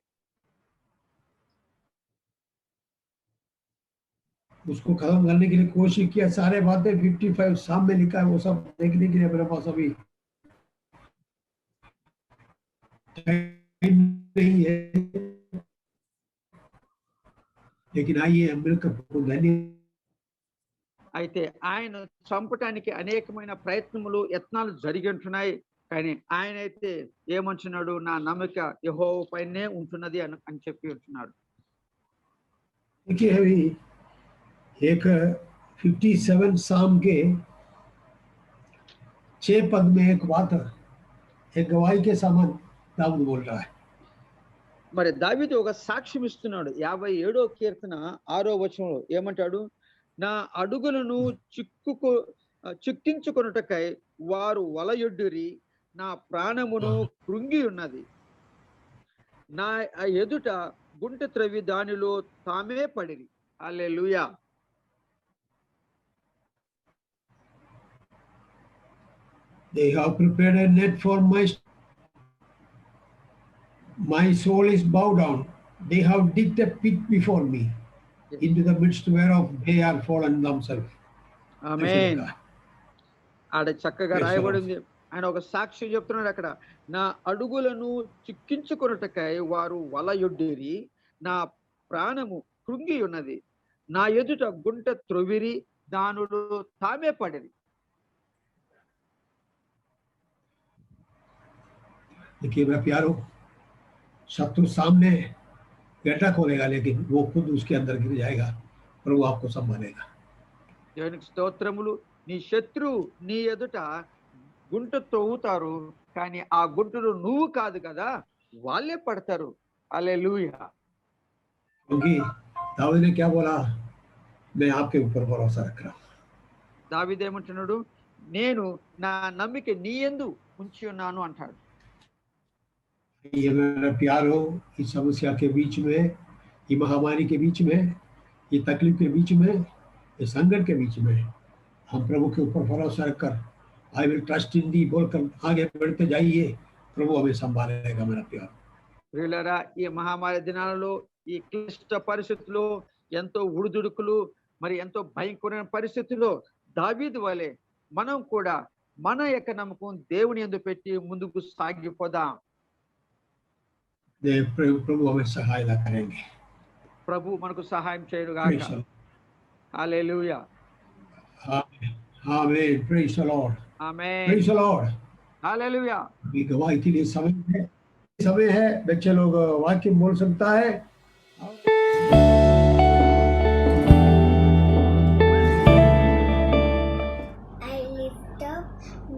उसको खत्म करने के लिए कोशिश किया, सारे बातें 55 सामने लिखा है, वो सब देखने के लिए मेरे पास अभी नहीं है, लेकिन आइए हम मिलकर धन्य। అయితే ఆయన చంపటానికి అనేకమైన ప్రయత్నములు యత్నాలు జరిగి ఉంటున్నాయి. కానీ ఆయన అయితే ఏమంటున్నాడు, నా నమ్మక యెహోవా పైనే ఉంటున్నది అని చెప్పి ఉంటున్నాడు. देखिए अभी एक 57 साम के 6 पद में एक बात, एक गवाही के समान दाऊद बोल रहा है। మరి దావీదు ఒక సాక్ష్యం ఇస్తున్నాడు. 57వ కీర్తన 6వ వచనంలో ఏమంటాడు, నా అడుగులను చిక్కించుకొనుటకై వారు వలయొడ్డిరి, నా ప్రాణమును కృంగి ఉన్నది, నా ఎదుట గుంట త్రవి దానిలో తామే పడిరి. హల్లెలూయా. They have prepared a net for my soul is bowed down. They have digged a pit before me, into the midst whereof they are fallen themselves. ఆమేన్. ఆడ చక్కగా రాయబడింది. ఆయన ఒక సాక్ష్యం చెప్తున్నాడు అక్కడ, నా అడుగులను చిక్కించుకొనుటకై వారు వలయొడ్డిరి, నా ప్రాణము కృంగి ఉన్నది, నా ఎదుట గుంట త్రొవిరి, దానిలో తామే పడిరి. देखिए मेरा प्यारो, शत्रु सामने गड्ढा खोलेगा लेकिन वो खुद उसके अंदर गिर जाएगा, और वो आपको संभालेगा। దేవునికి స్తోత్రములు. నీ శత్రువు నీ ఎదుట గుంట త్రవ్వుతారు, కానీ ఆ గుంటలో నువ్వు కాదు కదా, వాళ్ళే పడతారు. హల్లెలూయా. क्योंकि दाऊद ने क्या बोला, मैं आपके ऊपर भरोसा रख रहा हूं। దావీదు ఏమంటున్నాడు, నేను నా నమ్మిక నీ యందు ఉంచి ఉన్నాను అంటాడు. ये मेरा प्यारो, इस समस्या के बीच में, ये महामारी के बीच में, ये तकलीफ के बीच में, ये संकट के बीच में हम प्रभु के ऊपर भरोसा रखकर आई विल ट्रस्ट इन दी बोलकर आगे बढ़ते जाइए, प्रभु हमें संभालेगा मेरा प्यार। ప్రియులారా, ఈ మహామారి దినాలలో, ఈ క్లిష్ట పరిస్థితుల్లో, ఎంతో ఉడుదుడుకులు, మరి ఎంతో భయంకరమైన పరిస్థితుల్లో దావీదు వలె మనం కూడా మన యొక్క నమ్మకం దేవుని యందు పెట్టి ముందుకు సాగిపోదాం. प्रभु हमें सहायता करेंगे। ప్రభు మనకు సహాయం చేయను గాక. హల్లెలూయా. आमीन। Praise the Lord. ఆమేన్. Praise the Lord. హల్లెలూయా. ये गवाही के लिए समय है, बच्चे लोग वाक्य बोल सकता है। I lift up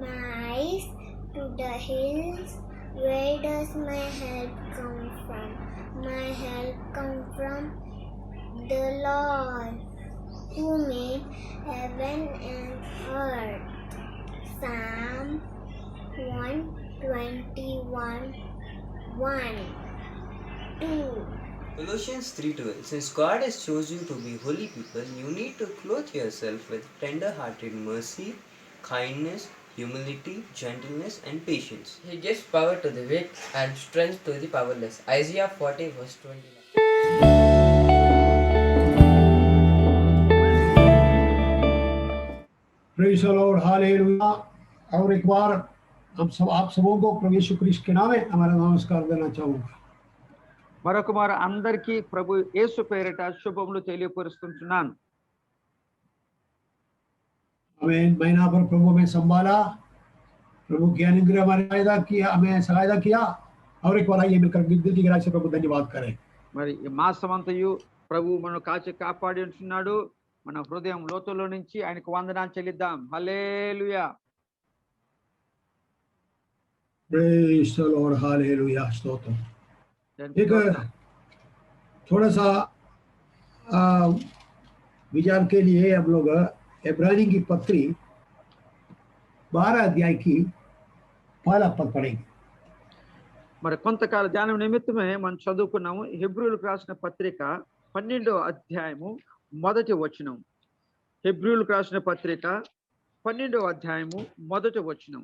my eyes to the hills. Where does my help come from? My help come from the Lord, who made heaven and earth. Psalm 121, 1, 2. Colossians 3:12. Since God has chosen you to be holy people, you need to clothe yourself with tender-hearted mercy, kindness, humility, gentleness, and patience. He gives power to the weak and strength to the powerless. Isaiah 40 verse 29. Praise the Lord. Hallelujah. और एक बार हम सब आप सबों को प्रभु यीशु Christ के नाम में हमारा नमस्कार देना चाहूंगा। మరొక మారు అందరికీ ప్రభు యేసు పేరిట శుభములు తెలియపరుస్తున్నాను. हमें महीना भर प्रभु में संभाला, प्रभु की अनुग्रह हमारे हमें सहायता किया, और एक बार आइए मिलकर दिल की गहराई से प्रभु धन्यवाद करें। మరి ఈ మాసమంతయు ప్రభు మనను కాచి కాపాడి ఉంటున్నాడు. మన హృదయం లోతులో నుంచి ఆయనకు వందనాలు చెల్లిద్దాం. హల్లెలూయా. Praise the Lord. हालेलुया। स्तोत्र। एक थोड़ा सा विचार के लिए हम लोग इब्रानी की पत्री 12 अध्याय की पहला पद पढ़ेंगे। మరి కొంతకాల ధ్యానం నిమిత్తమే మనం చదువుకున్నాము హెబ్రీయులకు రాసిన పత్రిక 12వ అధ్యాయము మొదటి వచనం. హెబ్రీయులకు రాసిన పత్రిక 12వ అధ్యాయము మొదటి వచనం.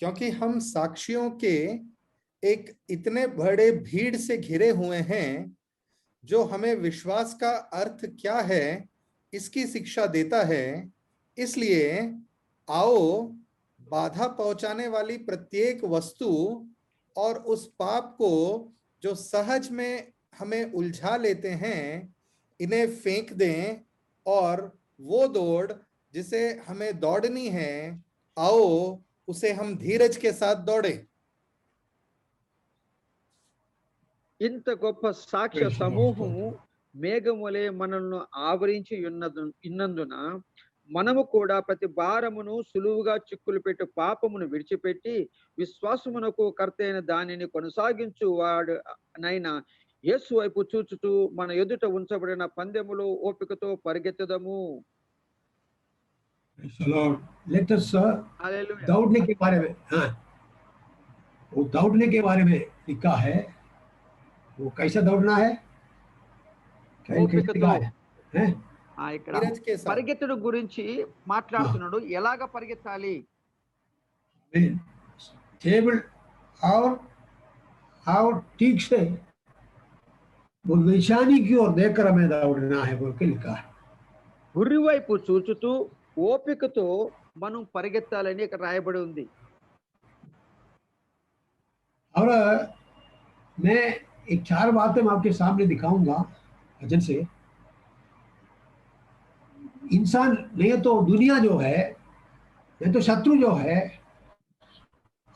क्योंकि हम साक्षियों के एक इतने बड़े भीड़ से घिरे हुए हैं जो हमें विश्वास का अर्थ क्या है इसकी शिक्षा देता है, इसलिए आओ बाधा पहुंचाने वाली प्रत्येक वस्तु और उस पाप को जो सहज में हमें उलझा लेते हैं इन्हें फेंक दें, और वो दौड़ जिसे हमें दौड़नी है आओ उसे हम धीरज के साथ दौड़े। ఇంత గొప్ప సాక్ష్య సమూహము మేఘములే మనల్ని ఆవరించి ఉన్నందున మనము కూడా ప్రతి భారమును సులువుగా చిక్కులు పెట్టి పాపమును విడిచిపెట్టి విశ్వాసమునకు కర్తైన దానిని కొనసాగించు వాడు నైనా యేసు వైపు చూచుచూ మన ఎదుట ఉంచబడిన పందెములో ఓపికతో పరిగెత్తదము. Let us दौड़ने के बारे में, हाँ, वो दौड़ने के बारे में लिखा है। वो कैसा दौड़ना है, ఇక్కడ పరిగెత్తడం గురించి మాట్లాడుతున్నాడు. ఎలాగ పరిగెత్తాలి? टेबल और ठीक से वो निशानी की ओर देखकर हमें दौड़ना है बोल के लिखा है। గురి వైపు చూచుతూ ఓపికతో మనం పరిగెత్తాలని ఇక్కడ రాయబడి ఉంది. और मैं एक 4 बातें मैं आपके सामने दिखाऊंगा वचन से। इंसान नहीं तो दुनिया जो है, नहीं तो शत्रु जो है,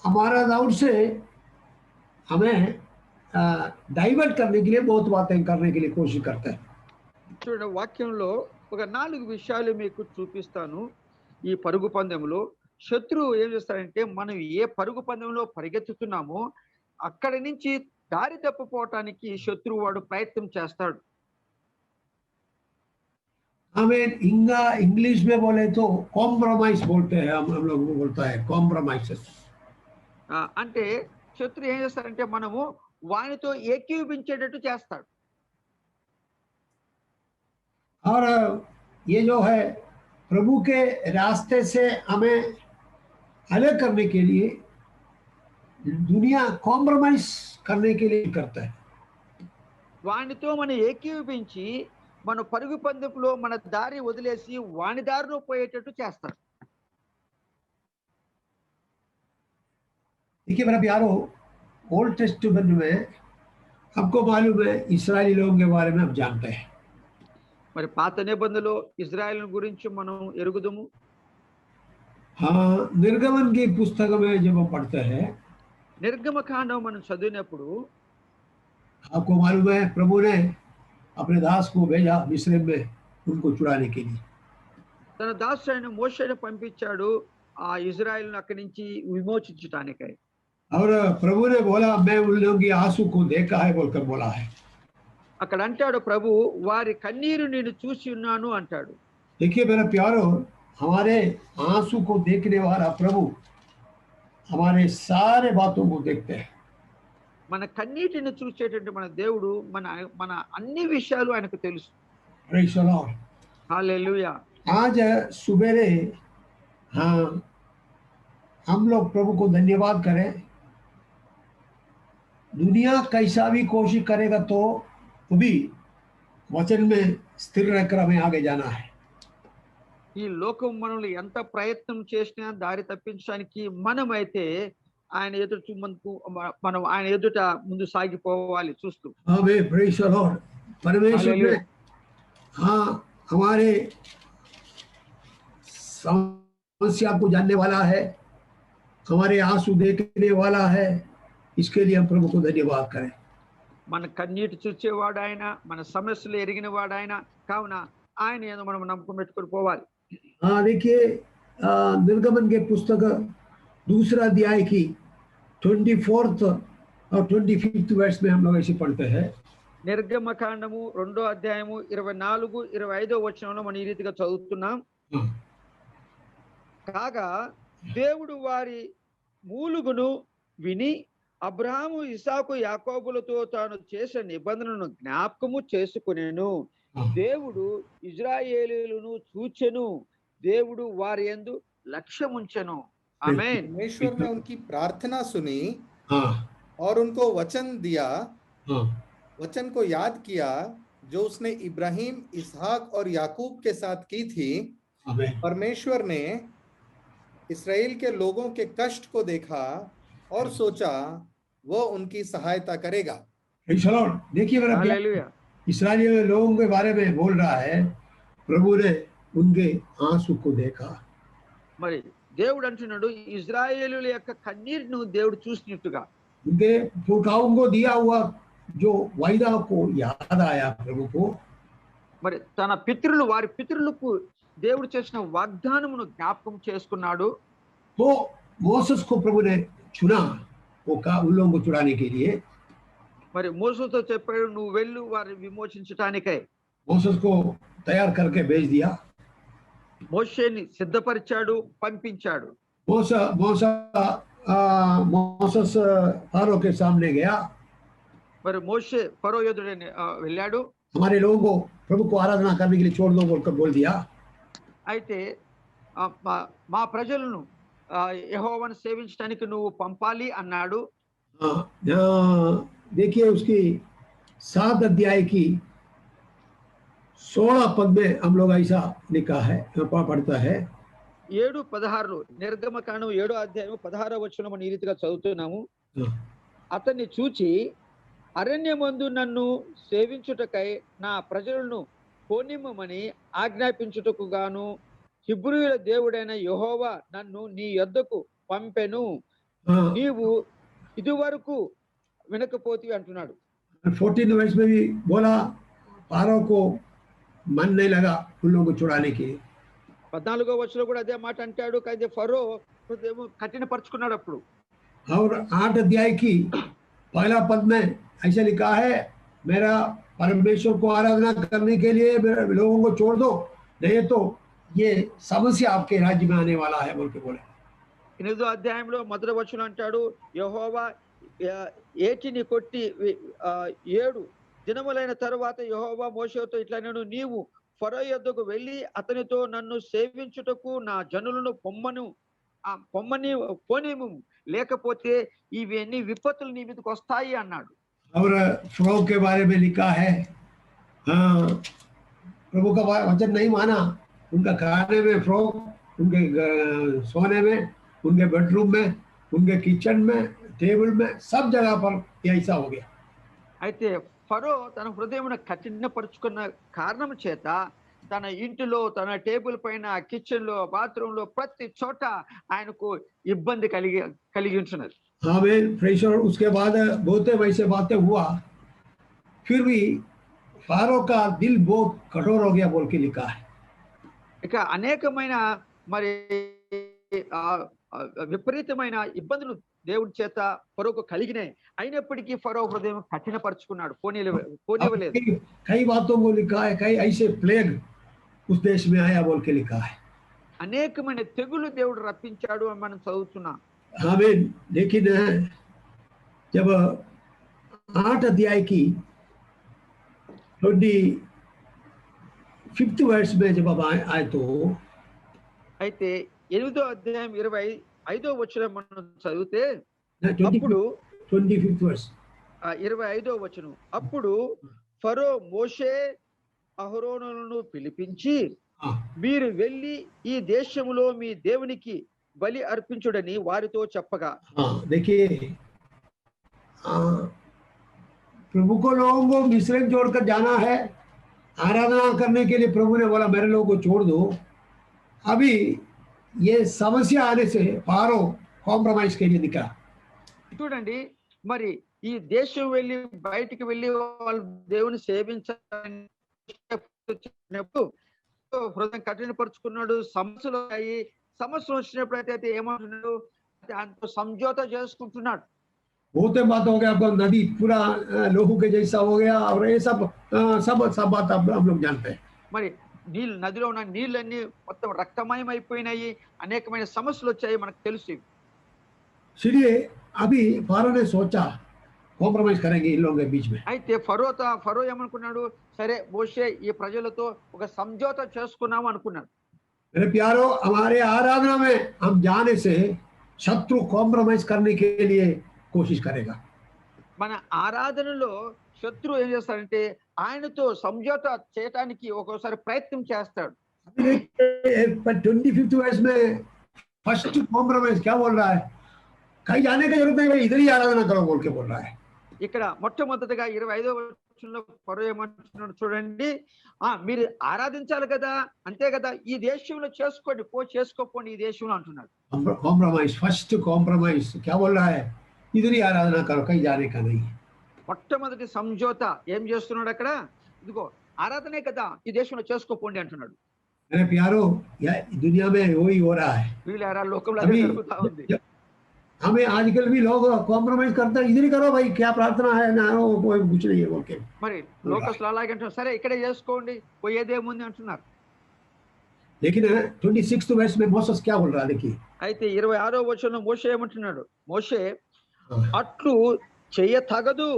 हमारा दौड़ से हमें डाइवर्ट करने के लिए बहुत बातें करने के लिए कोशिश करता है। చూడండి, వాక్యంలో ఒక 4 విషయాలు మీకు చూపిస్తాను. ఈ పరుగు పందెంలో శత్రువు ఏం చేస్తాడంటే మనం ఏ పరుగు పందెంలో పరిగెత్తుతున్నామో అక్కడి నుంచి దారి తప్పిపోవటానికి శత్రువు వాడు ప్రయత్నం చేస్తాడు. हमें इंग्लिश में बोले तो कॉम्प्रोमाइज बोलते हैं, हम लोग बोलता है कॉम्प्रोमाइजेस। అంటే శత్రువు ఏం చేస్తాడంటే మనము వానితో ఏకీభవించేటట్టు చేస్తాడు. और ये जो है प्रभु के रास्ते से हमें अलग करने के लिए दुनिया कॉम्प्रोमाइज करने के लिए करता है। వానితో మనం ఏకీభవించి మన పరుగు పందెంలో మన దారి వదిలేసి వాని దారిలో పోయేటట్టు చేస్తాడు. देखिए मेरा प्यारो, ओल्ड टेस्टामेंट में आपको मालूम है इस्राएली लोगों के बारे में आप जानते हैं। మరి పాత నిబంధనలో ఇజ్రాయెల్ గురించి మనం ఎరుగుదము. हाँ, निर्गमन की पुस्तक में जब हम पढ़ते हैं, నిర్గమకాండం మనం చదివినప్పుడు आपको मालूम है प्रभु ने अपने दास को भेजा मिस्र में उनको छुड़ाने के लिए। తన దాసుడైన మోషేను పంపించాడు ఆ ఇజ్రాయెల్ను అక్కడి నుంచి విమోచించడానికై. और प्रभु ने बोला मैं उन लोगों की आंसू को देखा है बोलकर बोला है। అక్కడ అంటాడు ప్రభు వారి కన్నీరు నేను చూసి ఉన్నాను అంటాడు. देखिए मेरा प्यारो, हमारे आंसू को देखने वाला प्रभु हमारे सारे बातों को देखते हैं। మన కన్నీటిని చూసేటట్టు మన దేవుడు మన మన అన్ని విషయాలు ఆయనకు తెలుసు. Praise the Lord. హల్లెలూయా. आज सुबेरे हाँ हम लोग प्रभु को धन्यवाद करें। दुनिया कैसा भी कोशिश करेगा तो भी वचन में स्थिर रहकर हमें आगे जाना है। ఈ లోకం మనల్ని ఎంత ప్రయత్నం చేసినా దారి తప్పించడానికి మనమైతే ఆయన ఎదుట మనం ఆయన ఎదుట ముందు సాగిపోవాలి చూస్తూ. आमीन, प्रेज़ द लॉर्ड। परमेश्वर ने हाँ हमारे समस्या को जानने वाला है, हमारे आंसू देखने वाला है, इसके लिए हम प्रभु को धन्यवाद करें। మన కన్నీటి చూచేవాడు ఆయన, మన సమస్యలు ఎరిగిన వాడు ఆయన, కావున ఆయన ఏదో మనం నమ్మకం పెట్టుకొని పోవాలి. हाँ देखिए, निर्गमन के पुस्तक 2 अध्याय की 24th और 25th वर्ष में हम लोग ऐसे पढ़ते हैं। నిర్గమకాండము 2వ అధ్యాయము 24, 25 వచనంలో మనం ఈ రీతిగా చదువుతున్నాం. కాగా దేవుడు వారి మూలుగును విని అబ్రహాము, ఇసాకు, యాకోబులతో తాను చేసిన నిబంధనను జ్ఞాపకము చేసుకునేను. దేవుడు ఇజ్రాయేలీయులను చూచెను, దేవుడు వారి యందు లక్ష్యముంచెను. आमीन। परमेश्वर ने उनकी प्रार्थना सुनी और उनको वचन दिया, वचन को याद किया जो उसने इब्राहिम, इसहाक और याकूब के साथ की थी। परमेश्वर ने इस्राएल के लोगों के कष्ट को देखा और सोचा वो उनकी सहायता करेगा। देखिए मेरा इस्राएली लोगों के बारे में बोल रहा है, प्रभु ने उनके आंसू को देखा। మరి దేవుడు అంటున్నాడు ఇశ్రాయేలుల యొక్క కన్నీరును దేవుడు చూసినట్టుగా उनके पुरखाओं को दिया हुआ जो वायदा को याद आया प्रभु को। మరి తన పితరులు వారి పితరులకు దేవుడు చేసిన వాగ్దానమును జ్ఞాపకం చేసుకున్నాడు। तो मोसेस को प्रभु ने चुना वो उन लोगों को छुड़ाने के लिए। మరి మోషేతో చెప్పాడు నువ్వు వెళ్ళు వారిని విమోచించటానికై। मोसेस को तैयार करके भेज दिया। మోషేని సిద్ధపరిచాడు, పంపించాడు। मोसेस फारो के सामने गया। మరి మోషే ఫరో ఎదుటనే వెళ్ళాడు। हमारे लोगों को प्रभु को आराधना करने के लिए छोड़ दो बोलकर बोल दिया। అయితే మా ప్రజలను యెహోవాను సేవించడానికి నువ్వు పంపాలి అన్నాడు। देखिए उसकी 7 अध्याय की 16 पद में हम लोग ऐसा लिखा है, पढ़ता है। 7:16 నిర్గమకాండం 7వ అధ్యాయం 16వ వచనం మనం ఈ రీతిగా చదువుతున్నాము। అతన్ని చూచి అరణ్యమందు నన్ను సేవించుటకై నా ప్రజలను పోనిమ్మని ఆజ్ఞాపించుటకు గాను హెబ్రీయుల దేవుడైన యెహోవా నన్ను నీ యొద్దకు పంపెను, నీవు ఇదివరకు వినకపోతివి అంటున్నాడు। 14 वर्ष में भी बोला, फारो को मन नहीं लगा उन लोगों को छुड़ाने के। 14వ వచనంలో కూడా అదే మాట అంటాడు, కానీ ఫరో హృదయం కఠినపరుచుకున్నాడు అప్పుడు। और 8 अध्याय की पहला पद में ऐसा लिखा है, मेरा परमेश्वर को आराधना करने के लिए मेरे लोगों को छोड़ दो, नहीं तो ये समस्या आपके राज्य में आने वाला है बोल के बोले। 8వ అధ్యాయంలో మొదటి వచనం అంటాడు, యెహోవా ఏటిని కొట్టి 7 దినములైన తరువాత యెహోవా మోషేతో ఇట్లా నేను నీవు ఫరో యొద్దకు వెళ్ళి అతనితో నన్ను సేవించుటకు నా జనులను పోనిము, లేకపోతే ఇవన్నీ విపత్తులు నీ మీదకి వస్తాయి అన్నాడు। और फरो के बारे में लिखा है, प्रभु का वचन नहीं माना, उनका खाने में फरो, उनके सोने में, उनके बेडरूम में, उनके किचन में, टेबल में, सब जगह पर ऐसा हो गया। అయితే ఫరో తన హృదయమును కఠినపరుచుకున్న కారణం చేత తన ఇంటిలో, తన టేబుల్ పైన, కిచెన్ లో, బాత్రూమ్ లో ప్రతి చోట ఆయనకు ఇబ్బంది కలిగించున్నది। आमीन, प्रेज़ द लॉर्ड। उसके बाद बहुत वैसे बातें हुआ, फिर भी फारो का दिल बहुत कठोर हो गया बोल के लिखा है। ఇక అనేకమైన మరి విపరీతమైన ఇబ్బందులు దేవుడి చేత ఫరోకు కలిగినాయి, అయినప్పటికీ ఫరో హృదయం కఠినపరుచుకున్నాడు, పోనివ్వలేదు। कई बातों को लिखा है, कई ऐसे प्लेग उस देश में आया बोल के लिखा है। అనేకమైన తెగులు దేవుడు రప్పించాడు అని మనం చదువుతున్నాం। आमीन। लेकिन जब 8 अध्याय की 25th वर्ष में जब अब आए तो అయితే 8వ అధ్యాయం 25వ వచనం మనం చదివితే అప్పుడు 25th verse 25వ వచనం, అప్పుడు ఫరో మోషే అహరోనులను పిలిపించి మీరు వెళ్ళి ఈ దేశములో మీ దేవునికి బలి अर्पिంచుడని వారితో చెప్పగా। देखिए प्रभु को लोगों को मिस्र छोड़कर जाना है, आराधना करने के लिए प्रभु ने बोला मेरे लोगों को छोड़ दो। अभी ये समस्या आने से फारो कॉम्प्रोमाइज के लिए निकला। చూడండి, మరి ఈ దేశం వెళ్ళి బయటికి వెళ్ళి వాళ్ళు దేవుని సేవించినప్పుడు హృదయం కఠినపరుచుకున్నాడు, సమస్యలు వచ్చినప్పుడు అయితే ఏమంటున్నాడు, దాంతో సంజోత చేసుకుంటున్నాడు। होते बात हो गया, आपको नदी पूरा लोहू के जैसा हो गया, और ये सब सब बात हम लोग जानते हैं। మరి నీళ్ళు, నదిలో ఉన్న నీళ్ళన్నీ మొత్తం రక్తమయం అయిపోయినాయి, అనేకమైన సమస్యలు వచ్చాయి, మనకు తెలుసు. इसलिए अभी फारो ने सोचा कॉम्प्रोमाइज करेंगे इन लोगों के बीच में। అయితే ఫరో ఏమనుకున్నాడు, సరే మోషే ఈ ప్రజలతో ఒక సంజోతా చేసుకున్నాము అనుకున్నాడు. मेरे प्यारो, हमारे आराधना में हम जाने से शत्रु कॉम्प्रोमाइज करने के लिए कोशिश करेगा। మన ఆరాధనలో శత్రువు ఏం చేస్తాడంటే ఆయనతో సంజోతా చేయడానికి ఒక్కోసారి ప్రయత్నం చేస్తాడు. 25th वर्ष में फर्स्ट कॉम्प्रोमाइज क्या बोल रहा है? कहीं जाने की जरूरत नहीं भाई, इधर ही आराधना करो बोल के बोल रहा है। ఇక్కడ మొట్టమొదటిగా 25వ వచనంలో ఫరో ఏమంటున్నాడు చూడండి, మీరు ఆరాధించాలి కదా, అంతే కదా, ఈ దేశంలో చేసుకోండి, చేసుకోపోండి ఈ దేశంలో అంటున్నాడు. कॉम्प्रोमाइज, फर्स्ट कॉम्प्रोमाइज क्या बोल रहा है? इधर ही आराधना करो, कहीं जाने का नहीं। మొట్టమొదటి సంజోత ఏం చేస్తున్నాడు అక్కడ, ఇదిగో ఆరాధనే కదా, ఈ దేశంలో చేసుకోపోండి అంటున్నాడు. मेरे प्यारो, दुनिया में वही हो रहा है। వీళ్ళారా లోకంలో అదే జరుగుతా ఉంది. हमें आजकल भी लोग कॉम्प्रोमाइज करते हैं, इधर ही करो भाई, क्या प्रार्थना है ना, वो कुछ नहीं है बोल के। మరి లోకస్తులు అలాగే అంటున్నారు, సరే ఇక్కడే చేసుకోండి, పోయేదేముంది అంటున్నారు. लेकिन 26th वर्ष में मोसेस क्या बोल रहा है, देखिए। అయితే 26వ వచనంలో మోషే ఏమంటున్నాడు, మోషే అట్లు చెయ్య తగదు,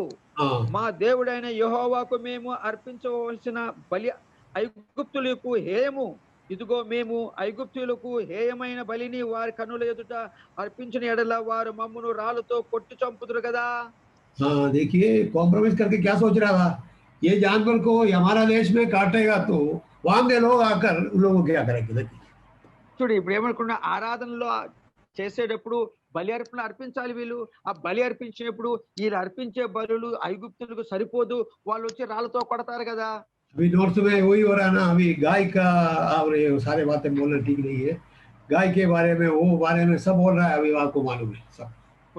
మా దేవుడైన యెహోవాకు మేము అర్పించవలసిన బలి ఐగుప్తులకు హేయము, ఇదిగో మేము ఐగుప్తులకు హేయమైన బలిని వారి కన్నుల ఎదుట అర్పించిన ఎడల వారు మమ్మును రాళ్ళతో కొట్టి చంపుదురు కదా. हाँ देखिए, कॉम्प्रोमाइज करके क्या सोच रहा था, ये जानवर को हमारा देश में काटेगा तो वहां के लोग आकर उन लोगों को क्या करेंगे। देखिए చూడు ఇప్పుడు ఏమనుకున్నా, ఆరాధనలో చేసేటప్పుడు బలి అర్పణ అర్పించాలి వీళ్ళు, ఆ బలి అర్పించినప్పుడు వీళ్ళు అర్పించే బలులు ఐగుప్తులకు సరిపోదు, వాళ్ళు వచ్చి రాళ్ళతో కొడతారు కదా. अभी नॉर्थ में वही हो रहा है ना, अभी गाय का, और ये सारे बातें बोलना ठीक नहीं है, गाय के बारे में वो बारे में सब बोल रहा है, अभी आपको मालूम है सब।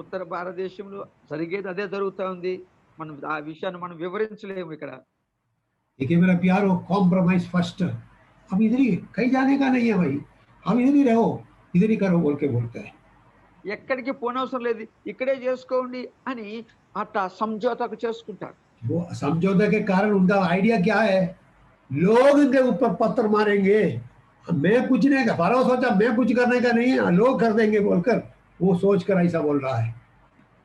ఉత్తర భారతదేశంలో జరిగేది అదే జరుగుతా ఉంది, మనం ఆ విషయాన్ని మనం వివరించలేము ఇక్కడ. देखिए मेरा प्यारो, कॉम्प्रोमाइज फर्स्ट, अब इधर ही, कहीं जाने का नहीं है भाई, हम इधर ही रहो, इधर ही करो बोल के बोलते हैं। ఎక్కడికి పోనవసరం లేదు, ఇక్కడే చేసుకోండి అని అట్లా సంజోతకు చేసుకుంటారు. वो समझौते के कारण उनका आइडिया क्या है, लोग इनके ऊपर पत्थर मारेंगे, मैं कुछ नहीं कर, फारो सोचा मैं कुछ करने का नहीं है, लोग कर देंगे बोलकर वो सोच कर ऐसा बोल रहा है।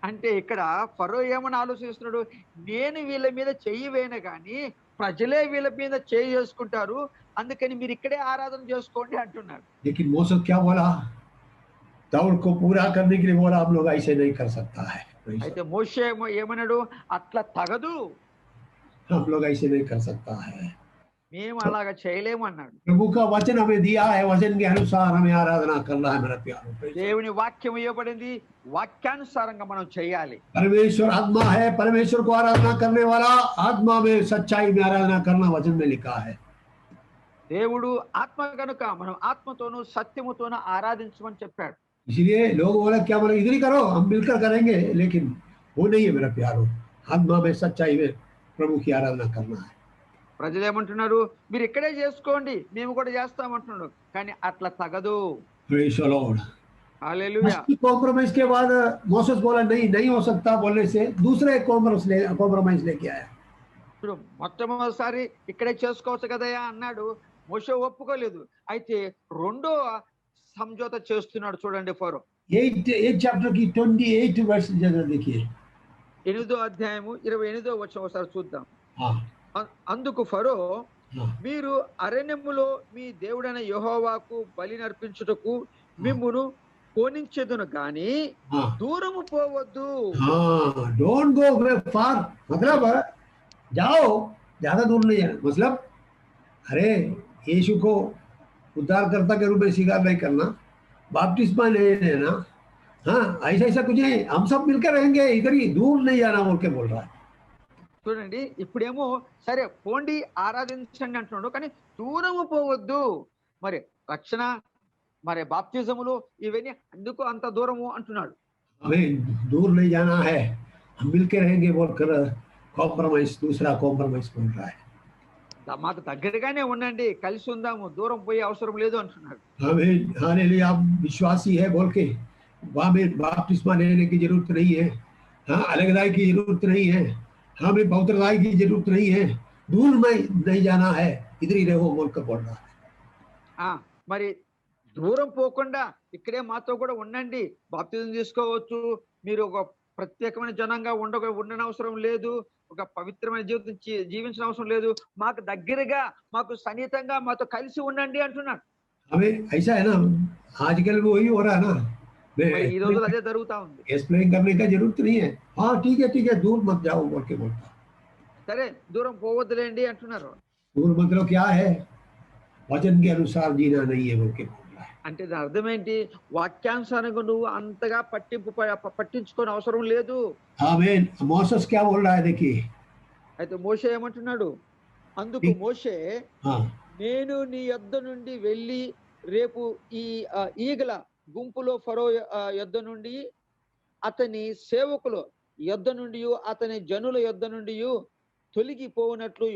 అంటే ఇక్కడ ఫరో ఏమని ఆలోచిస్తున్నాడు, నేను వీళ్ళ మీద చెయ్యి వేయను కానీ ప్రజలే వీళ్ళ మీద చేయి చేసుకుంటారు, అందుకని మీరు ఇక్కడే ఆరాధన చేసుకోండి అంటున్నాడు. लेकिन मोसेस क्या बोला, दौड़ को पूरा करने के लिए बोला, हम लोग ऐसे नहीं कर सकता है। అయితే మోషే ఏమన్నాడు, అట్లా తగదు, हम लोग ऐसे नहीं कर सकता है, మేము అలాగా చేయలేము అన్నాడు. प्रभु का वचन हमें दिया है, वचन के अनुसार हमें आराधना करना है मेरा प्यारो। దేవుని వాక్యం ఇవ్వబడింది, వాక్యానుసారంగా మనం చేయాలి. परमेश्वर आत्मा है, परमेश्वर को आराधना करने वाला आत्मा में सच्चाई में आराधना करना वचन में लिखा है। దేవుడు ఆత్మ కనుక మనం ఆత్మతోనూ సత్యముతోనూ ఆరాధించమని చెప్పాడు. इसलिए लोग बोला क्या बोले, इधर ही करो, हम मिलकर करेंगे, लेकिन वो नहीं है मेरा प्यारो, आत्मा में सच्चाई में प्रभु की आराधना करना है। ప్రజలు ఏమంటున్నారు, మీరు ఇక్కడే చేసుకోండి మేము కూడా చేస్తామంటున్నాడు, కానీ అట్లా తగదు. Praise the Lord। Hallelujah. Compromise के बाद मोसेस बोला नहीं हो सकता बोलने से दूसरे कॉम्प्रोमाइज लेके आया। ఇప్పుడు మొట్టమొదటిసారి ఇక్కడే చేసుకోవచ్చు కదయా అన్నాడు, మోషే ఒప్పుకోలేదు. అయితే రెండో సంజోత చేస్తున్నాడు చూడండి ఫరో. 8 चैप्टर की 28 वर्ष जगह देखिए, 8వ అధ్యాయము 28వ వచనం ఒకసారి చూద్దాం. हाँ అందుకు ఫరో, हाँ మీరు అరణ్యములో మీ దేవుడైన యెహోవాకు బలి నర్పించుటకు మిమ్మును పోనించెదను గాని हाँ దూరము పోవద్దు. हाँ, डोंट गो फार, मतलब जाओ, ज्यादा दूर नहीं जाना, मतलब अरे यीशु को उद्धारकर्ता के रूप में स्वीकार नहीं करना, बपतिस्मा नहीं लेना, हाँ ऐसा कुछ नहीं, हम सब मिलकर रहेंगे, इधर ही दूर नहीं जाना बोल के बोल रहा है। చూడండి ఇప్పుడేమో సరే పోండి ఆరాధించండి అంటున్నాడు, కానీ దూరము పోవద్దు. మరి రక్షణ, మరి బాప్తిజములు ఇవన్నీ అందుకు అంత దూరము అంటున్నాడు. हमें दूर नहीं जाना है, हम मिलकर रहेंगे बोलकर कॉम्प्रोमाइज, दूसरा कॉम्प्रोमाइज बोल रहा है। మాకు దగ్గరగానే ఉండండి, కలిసి ఉందాము, దూరం పోయే అవసరం లేదు అంటున్నాడు. हमें हालेलुया, आप विश्वासी है बोल के वहां में बपतिस्मा लेने की जरूरत नहीं है, हाँ अलगदाई की जरूरत नहीं है, हमें बहुतरदाई की जरूरत नहीं है, दूर में नहीं जाना है, इधर ही रहो बोलकर बोल रहा है। మరి దూరం పోకుండా ఇక్కడే మాతో కూడా ఉండండి, బాప్తిజం తీసుకోవచ్చు, మీరు ఒక ప్రత్యేకమైన జనంగా ఉండనవసరం లేదు, ఒక పవిత్రమైన జీవితం జీవించిన అవసరం లేదు, మాకు దగ్గరగా మాకు సన్నిహితంగా మాతో కలిసి ఉండండి అంటున్నాడు. हमें ऐसा है ना, आजकल वही हो रहा है ना, మరి ఈ రోజులు అదే జరుగుతా ఉంది. एक्सप्लेन करने का जरूरत नहीं है, हाँ ठीक है दूर मत जाओ बोल के बोलता। సరే దూరం పోవద్దులేండి అంటున్నారు. दूर मतलब क्या है, वचन के अनुसार जीना नहीं है बोल के बोल रहा है। అంటే దాని అర్థం ఏంటి, వాక్యానుసారంగా నువ్వు అంతగా పట్టించుకోని అవసరం లేదు. आमीन। मोसेस क्या बोल रहा है देखिए, అయితే మోషే ఏమంటున్నాడు, అందుకు మోషే हाँ నేను నీ యొద్ద నుండి వెళ్ళి రేపు ఈ ఈగల గుంపులో ఫరో యొద్ద నుండి అతని సేవకుల యొద్ద నుండి అతని జనుల యొద్ద నుండి తొలగిపోవునట్లు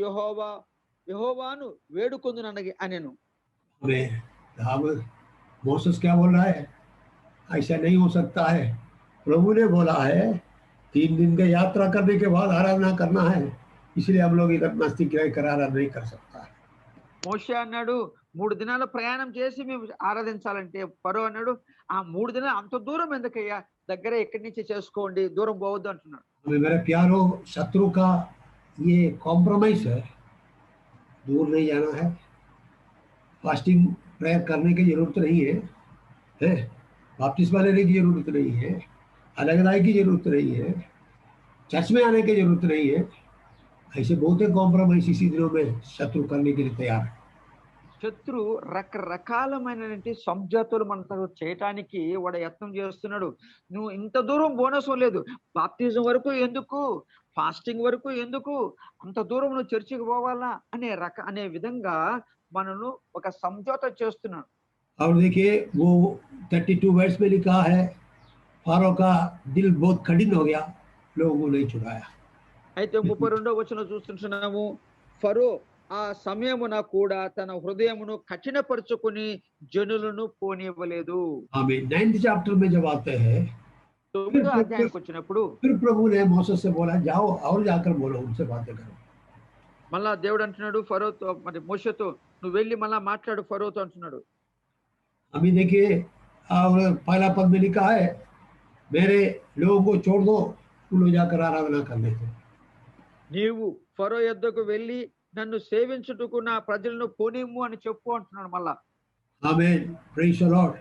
యెహోవాను వేడుకొందునని అనెను. मोसेस क्या बोल रहा है, ऐसा नहीं हो सकता है, प्रभु ने बोला है 3 दिन का यात्रा करने के बाद आराधना करना है, इसलिए हम लोग इधर नास्तिक आराधना नहीं कर सकता है। మోషే అన్నాడు 3 దినాల ప్రయాణం చేసి మేము ఆరాధించాలంటే, ఫరో అన్నాడు ఆ 3 దినాలు అంత దూరం ఎందుకయ్యా, దగ్గర ఎక్కడి నుంచి చేసుకోండి, దూరం పోవద్దు అంటున్నాడు. मेरे प्यारो, शत्रु का ये कॉम्प्रोमाइज है, दूर नहीं जाना है, फास्टिंग प्रेयर करने की जरूरत नहीं है, बपतिस्मा लेने की जरूरत नहीं है, अलगदाई की जरूरत नहीं है, चर्च में आने की जरूरत नहीं है, ऐसे बहुत कॉम्प्रोमाइज इसी दिनों में शत्रु करने के लिए तैयार है। శత్రు రకరకాలమైన సంజాతులు మనతో చేయటానికి వాడు యత్నం చేస్తున్నాడు. నువ్వు ఇంత దూరం బోనస్ లేదు, బాప్తిజం వరకు ఎందుకు, ఫాస్టింగ్ వరకు ఎందుకు, అంత దూరం నువ్వు చర్చికి పోవాలా అనే విధంగా మనను ఒక సంజాత చేస్తున్నాడు. और देखिए वो 32 वर्ष में लिखा है, फारो का दिल बहुत कठिन हो गया, लोगों को नहीं छुड़ाया। అయితే 32వ వచనం చూస్తున్నాము, ఫరో ఆ సమయమున కూడా తన హృదయమును కఠినపరుచుకుని జనులను పోనివ్వలేదు. आमीन। 9th चैप्टर में जब आते हैं, 9వ అధ్యాయానికి వచ్చినప్పుడు फिर प्रभु ने मोसेस से बोला जाओ और जाकर बोलो, उनसे बातें करो। మళ్ళా దేవుడు అంటున్నాడు ఫరోతో, మరి మోషేతో నువ్వు వెళ్ళి మళ్ళా మాట్లాడు ఫరోతో అంటున్నాడు. अभी देखिए और पहला पद में लिखा है, मेरे लोगों को छोड़ दो, उन लोग जाकर आराधना करने थे। నీవు ఫరో యొద్దకు వెళ్ళి నన్ను సేవించుటకు నా ప్రజలను పోనిమ్ము అని చెప్పు అంటున్నాడు మళ్ళా. आमीन, प्रेज़ द लॉर्ड।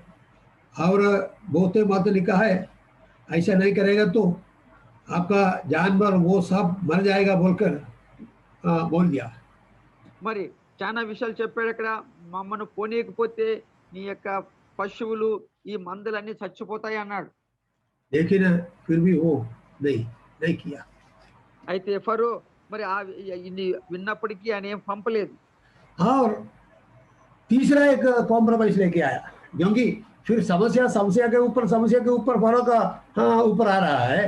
और बहुत बात लिखा है, ऐसा नहीं करेगा तो आपका जानवर वो सब मर जाएगा बोलकर बोल दिया। మరి చాలా విషయాలు చెప్పాడు అక్కడ, మమ్మను పోనీయకపోతే నీ యొక్క పశువులు ఈ మందలన్నీ చచ్చిపోతాయి అన్నాడు. लेकिन फिर भी वो नहीं किया। అయితే ఫరో మరి ఇన్ని విన్నప్పటికీ ఆయన ఏం పంపలేదు. और तीसरा एक कॉम्प्रोमाइज लेके आया, क्योंकि फिर समस्या के ऊपर फरो का ऊपर आ रहा है।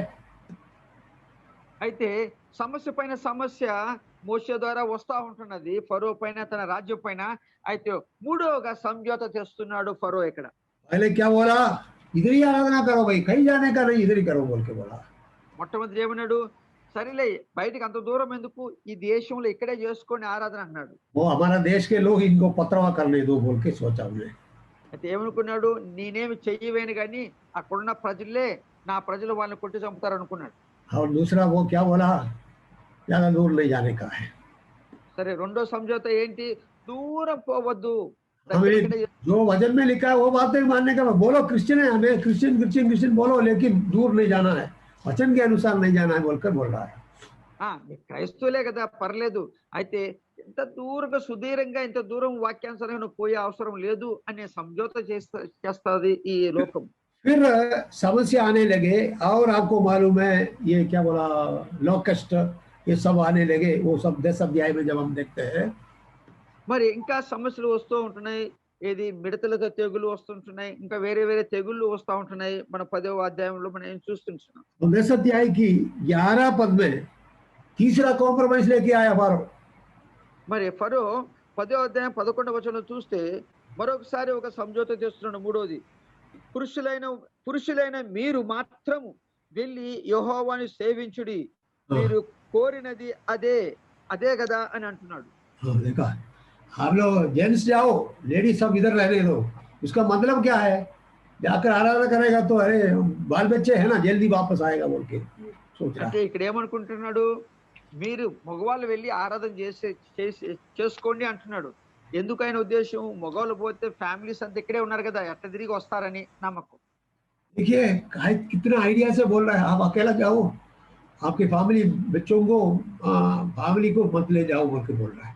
అయితే సమస్య పైన సమస్య మోషే ద్వారా వస్తా ఉంటున్నది ఫరో పైన, తన రాజ్యం పైన. అయితే మూడోగా సంజాత చేస్తున్నాడు ఫరో ఇక్కడ. पहले क्या बोला, इधर ही आराधना करो भाई, कहीं जाने का नहीं, इधर ही करो बोल के बोला। మొట్టమొదటి ఏమన్నాడు, సరేలే బయటికి అంత దూరం ఎందుకు, ఈ దేశంలో ఇక్కడే చేసుకొని ఆరాధన అన్నాడు. वो हमारा देश के लोग इनको पत्रवा करने दो बोल के सोचा हमने। అయితే ఏమనుకున్నాడు, నేనేమి చెయ్యవేను కానీ అక్కడున్న ప్రజలే, నా ప్రజలు వాళ్ళని కొట్టి చంపుతారు అనుకున్నాడు. और दूसरा वो क्या बोला, ज्यादा दूर नहीं जाने का है। సరే రెండో సంజాత ఏంటి, దూరం పోవద్దు, जो वचन में लिखा है वो बातें मानने का, बोलो क्रिश्चियन है, हमें क्रिश्चियन बोलो, लेकिन दूर नहीं जाना है, वचन के अनुसार नहीं जाना है बोलकर बोल रहा है। క్రైస్తవులే కదా పర్లేదు, అయితే ఇంత దూరంగా సుదీరంగా ఇంత దూరం వాక్యానుసారంగా పోయే అవసరం లేదు అనే సంజాత చేస్తుంది ఈ లోకం. फिर समस्या आने लगे, और आपको मालूम है ये क्या बोला, लोकस्ट, ये सब आने लगे, वो सब 10 अध्याय में जब हम देखते हैं। మరి ఇంకా సమస్యలు వస్తూ ఉంటున్నాయి, ఏది మిడతలతో తెగులు వస్తుంటున్నాయి, ఇంకా వేరే వేరే తెగుళ్ళు వస్తూ ఉంటున్నాయి. మన 10వ అధ్యాయంలో మనం ఏం చూస్తుంటున్నాం, 10 अध्याय की 11 पद में तीसरा कॉम्प्रोमाइज लेके आया फारो। మరి ఫరో 10వ అధ్యాయం 11వ వచనం చూస్తే మరొకసారి ఒక సంజాత చేస్తున్నాడు. మూడోది, పురుషులైన మీరు మాత్రము వెళ్ళి యెహోవాను సేవించుడి, మీరు కోరినది అదే అదే కదా అని అంటున్నాడు. हाँ, देखा आप लोग जेंट्स जाओ, लेडीज सब इधर रहने दो। उसका मतलब क्या है? जाकर आराधना करेगा तो अरे बाल बच्चे है ना, जल्दी वापस आएगा बोल के सोच रहा అంటే है। ఇక్కడ ఏమనుకుంటున్నాడు, మీరు మగవాళ్ళు వెళ్ళి ఆరాధన చేసుకోండి అంటున్నాడు. ఎందుకు ఆయన ఉద్దేశం? మగవాళ్ళు పోతే ఫ్యామిలీస్ అంతా ఇక్కడే ఉన్నారు కదా, ఎట్ట తిరిగి వస్తారని నమ్మకం. देखिए कितना आइडिया से बोल रहा है, आप अकेला जाओ, आपकी फैमिली बच्चों को फैमिली को मत ले जाओ बोल के बोल रहा है।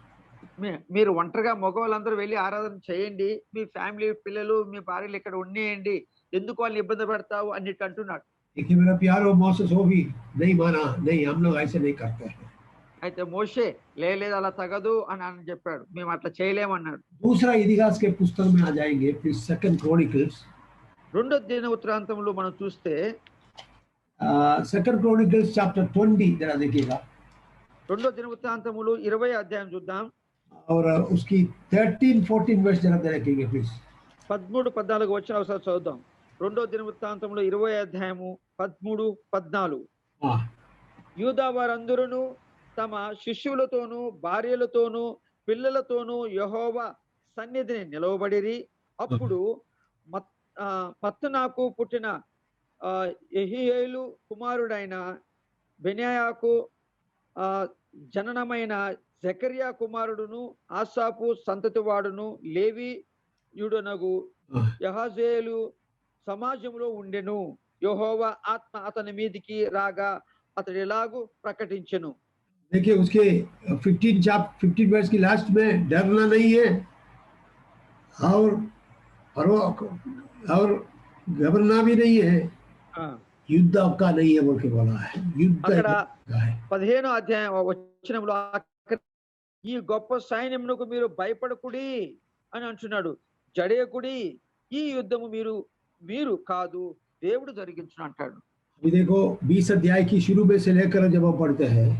మీరు ఒంటరిగా మగవాళ్ళందరూ వెళ్ళి ఆరాధన చేయండి, మీ ఫ్యామిలీ పిల్లలు మీ భార్యలు ఇక్కడ ఉండేయండి, ఎందుకు వాళ్ళని ఇబ్బంది పెడతావు అన్నిటి అంటున్నాడు. देखिए मेरा प्यारो मोसेस वो भी नहीं माना, नहीं हम लोग ऐसे नहीं करते हैं। అయితే మోషే లేదు అలా తగదు అని అని చెప్పాడు, మేము అట్లా చేయలేమన్నాడు. दूसरा इतिहास के पुस्तक में आ जाएंगे, फिर सेकंड क्रॉनिकल्स, రెండో దిన వృత్తాంతంలో మనం చూస్తే सेकंड क्रॉनिकल्स चैप्टर 20 जरा देखिएगा, రెండో దిన వృత్తాంతములు 20వ అధ్యాయం చూద్దాం. और उसकी 13-14 वर्ष जरा देखेंगे प्लीज। 13-14 వచ్చిన ఒకసారి చదువుదాం. రెండో దిన వృత్తాంతములు 20వ అధ్యాయము 13-14. हाँ, యూదా వారందరూ తమ శిష్యులతోనూ భార్యలతోనూ పిల్లలతోనూ యెహోవా సన్నిధిని నిలవబడిరి. అప్పుడు మత్తనాకు పుట్టిన యెహీయేలు కుమారుడైన బెనాయాకు జననమైన జకర్యా కుమారుడును ఆసాపు సంతతి వాడును లేవీయుడనగు యహజేలు సమాజంలో ఉండెను. యెహోవా ఆత్మ అతని మీదికి రాగా అతడు ఎలాగూ ప్రకటించెను. देखिए उसके 15 वर्ष की लास्ट में डरना नहीं है और घबराना भी नहीं है, युद्ध आपका नहीं है बोल के बोला है। युद्ध అక్కడ का है। 15వ అధ్యాయం వచనంలో ఈ గొప్ప సైన్యమునకు మీరు భయపడకుడి అని అంటున్నాడు, జడేకుడి, ఈ యుద్ధము మీరు కాదు దేవుడు జరిగించును అంటాడు. अभी देखो 20 अध्याय की शुरू में से लेकर जब हम पढ़ते हैं,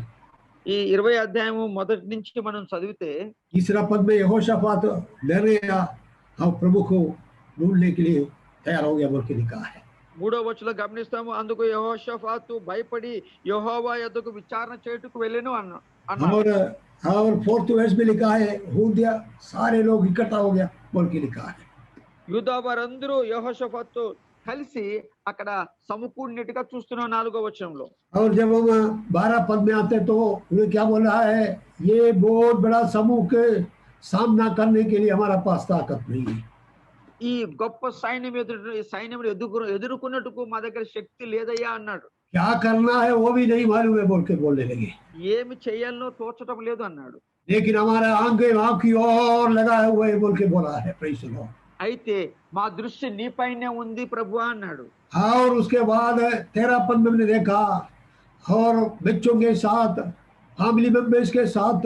ఈ 20 అధ్యాయము మొదటి నుంచి మనం చదివితే तीसरा पद में यहोशाफात डर गया और प्रभु को ढूंढने के लिए तैयार हो गया बोल के लिखा है। మూడో వచనంలో గమనిస్తాము, అందుకు యెహోషాఫాతు భయపడి యెహోవా యొద్దకు విచారణ చేయుటకు వెళ్ళెను అన్నాడు. और 4th वर्ष में लिखा है हो गया, सारे लोग इकट्ठा हो गया बोल के लिखा है। యూదా వారందరూ యెహోషాఫాతుతో కలిసి అక్కడ సమకూడినట్టుగా చూస్తున్నాం 4వ వచనంలో. और जब हम 12 पद में आते तो उन्हें क्या बोल रहा है, ये बहुत बड़ा समूह के सामना करने के लिए हमारा पास ताकत नहीं है। ఈ గొప్ప సైన్యం ఎదుర్కొన్నట్టుకు మా దగ్గర శక్తి లేదయ్యా అన్నాడు. क्या करना है वो भी नहीं मालूम है बोल के बोलने लगे। ఏమి చేయాలనో తోచటం లేదు అన్నాడు. लेकिन हमारा आंखें आँख की ओर लगाए हुए बोल के बोला है, प्रेज़ द लॉर्ड। అయితే మా దృష్టి నీపైనే ఉంది ప్రభువా అన్నాడు. और उसके बाद 13 पद में हमने देखा, और बच्चों के साथ फैमिली मेंबर्स के साथ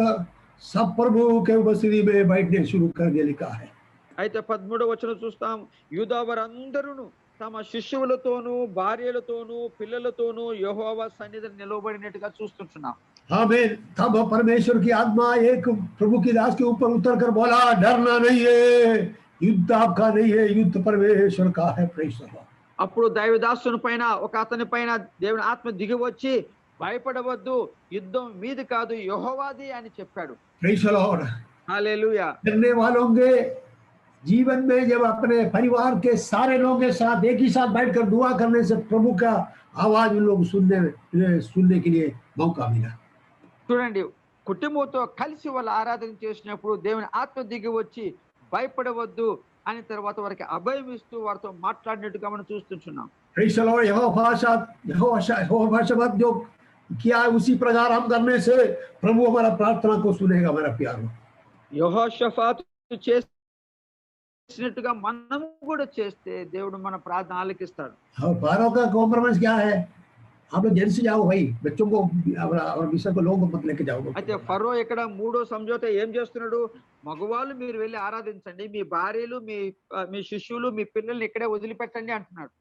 सब प्रभु के उपस्थिति में बैठने शुरू करने लिखा है। అయితే 13వ వచనం చూస్తాం, యూదా వారందరూ తమ శిష్యులతోనూ భార్యలతోనూ పిల్లలతోనూ యెహోవా సన్నిధిని నిలవబడినట్టుగా చూస్తున్నాం. आमीन। तब परमेश्वर की आत्मा एक प्रभु की दास के ऊपर उतर कर बोला, डरना नहीं है, युद्ध आपका नहीं है, युद्ध परमेश्वर का है। Praise the Lord. అప్పుడు దైవదాసుని పైన ఒక అతని పైన దేవుని ఆత్మ దిగి వచ్చి, భయపడవద్దు, యుద్ధం మీది కాదు యెహోవాది అని చెప్పాడు. Praise the Lord. హల్లెలూయా. डरने वालों के जीवन में जब अपने परिवार के सारे लोगों के साथ एक ही साथ बैठकर दुआ करने से प्रभु का आवाज उन लोग सुनने के लिए मौका मिला। చూడండి, కుటుంబంతో కలిసి వాళ్ళు ఆరాధన చేసినప్పుడు దేవుని ఆత్మ దిగి వచ్చి భయపడవద్దు అని తర్వాత వారికి అభయం ఇస్తూ వారితో మాట్లాడినట్టుగా మనం చూస్తున్నాం. Praise the Lord. यहोवाशाफात जो किया उसी प्रकार हम करने से प्रभु हमारा प्रार्थना को सुनेगा। मेरा प्यारो, యెహోషాఫాతు చేసినట్టుగా మనం కూడా చేస్తే దేవుడు మన ప్రార్థన ఆలకిస్తాడు. और बारों का कॉम्प्रोमाइज क्या है? आप लोग जल्दी से जाओ भाई, बच्चों को और विषय को लोगों को मत लेके जाओ। అయితే ఫరో ఇక్కడ మూడో సంజోతా ఏం చేస్తున్నాడు? మగవాళ్ళు మీరు వెళ్ళి ఆరాధించండి, మీ భార్యలు మీ శిష్యులు మీ పిల్లల్ని ఇక్కడే వదిలిపెట్టండి అంటున్నాడు.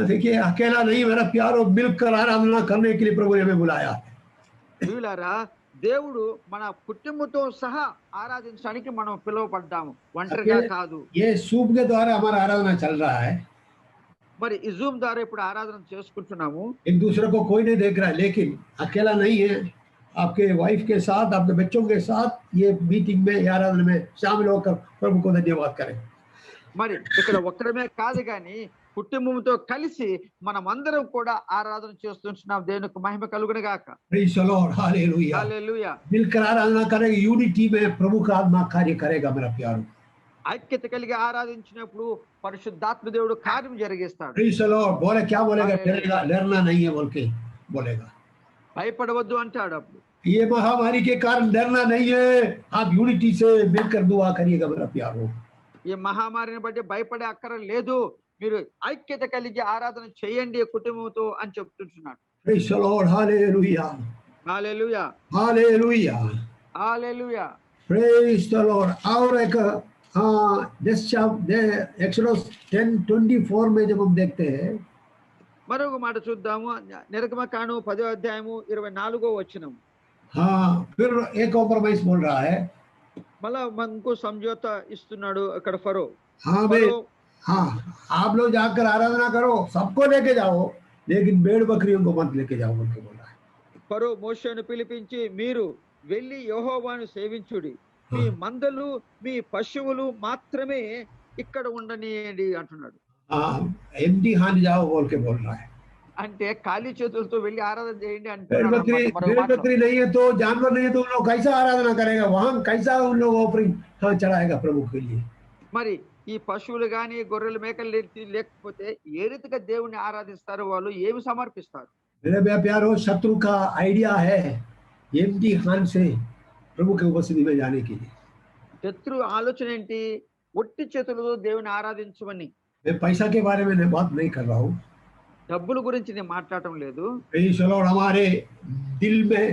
देखिए अकेला नहीं मेरा प्यारो, मिलकर आराधना करने के लिए प्रभु ने हमें बुलाया है। వీళ్ళారా, దేవుడు మన కుటుంబంతో సహా ఆరాధించడానికి మనం పిలువబడ్డాము, ఒంటరిగా కాదు. ये सूप के द्वारा हमारा आराधना चल रहा है। మరి ఈ జూమ్ ద్వారా ఇప్పుడు ఆరాధన చేసుకుంటున్నాము. एक दूसरे को कोई नहीं देख रहा है, लेकिन अकेला नहीं है, आपके वाइफ के साथ, आपके बच्चों के साथ ये मीटिंग में, आराधना में शामिल होकर प्रभु को धन्यवाद करें. మరి ఇక్కడ ఒక్కడమే కాదు కానీ కుటుంబంతో కలిసి మనమందరం కూడా ఆరాధన చేస్తుంటున్నాం. దేవునికి మహిమ కలుగును గాక. Praise the Lord, hallelujah. హల్లెలూయా. मिलकर आराधना करेंगे, यूनिटी में प्रभु का आत्मा कार्य करेगा मेरा प्यारो. ఐక్యత కలిగి ఆరాధించినప్పుడు పరిశుద్ధాత్మ దేవుడు కార్యం జరిగిస్తాడు. Praise the Lord. बोले क्या बोलेगा? Hallelujah. डरेगा, डरना नहीं है बोल के बोलेगा. భయపడవద్దు అంటాడు. అప్పుడు ये महामारी के कारण डरना नहीं है, आप यूनिटी से मिलकर दुआ करिएगा मेरा प्यारो. ఈ మహమ్మారిని బట్టి భయపడే అక్కర లేదు, మీరు ఐక్యత కలిగి ఆరాధన చేయండి కుటుంబంతో అని చెప్తుంటున్నాడు. Praise the Lord, hallelujah. Hallelujah. Hallelujah. Hallelujah. Praise the Lord. और एक एक्सोडस 10:24 में जब हम देखते हैं, మరొక మాట చూద్దాము. నిర్గమకాండం 10వ అధ్యాయము 24వ వచనం. हाँ फिर एक कॉम्प्रोमाइज बोल रहा है. మళ్ళా మనకు समझौता ఇస్తున్నాడు అక్కడ ఫరో. हाँ भाई, हाँ आप लोग जाकर आराधना करो, सबको लेके जाओ, लेकिन भेड़ बकरियों को मत लेके जाओ बोल के बोल रहा है. ఫరో మోషేను పిలిపించి మీరు వెళ్ళి యెహోవాను సేవించుడి, మీ మందలు మీ పశువులు మాత్రమే ఇక్కడ ఉండనియండి అంటున్నాడు. हाँ एम्प्टी हैंड जाओ बोल के बोल रहा है. అంటే ఖాళీ చేతులతో వెళ్ళి ఆరాధన చేయండి भेड़ అంటున్నాడు बकरी అన్నమాట. మరో भेड़ మాటలో. बकरी नहीं है तो, जानवर नहीं है तो उन लोग कैसा आराधना करेगा? वहां कैसा उन लोग ऑफरिंग चढ़ाएगा प्रभु के लिए? మరి ఈ పశువులు గాని గొర్రెలు మేకలు లేకపోతే ఏ రీతిగా దేవుని ఆరాధిస్తారు? వాళ్ళు ఏమి సమర్పిస్తారు? मेरे प्यारो, शत्रु का आइडिया है एम्प्टी हैंड से प्रभु के उपस्थिति में जाने के लिए. శత్రు ఆలోచన ఏంటి? ఒట్టి చేతులతో దేవుని ఆరాధించమని. मैं पैसा के बारे में बात नहीं कर रहा हूँ. డబ్బుల గురించి నేను మాట్లాడటం లేదు. Praise the Lord. हमारे दिल में,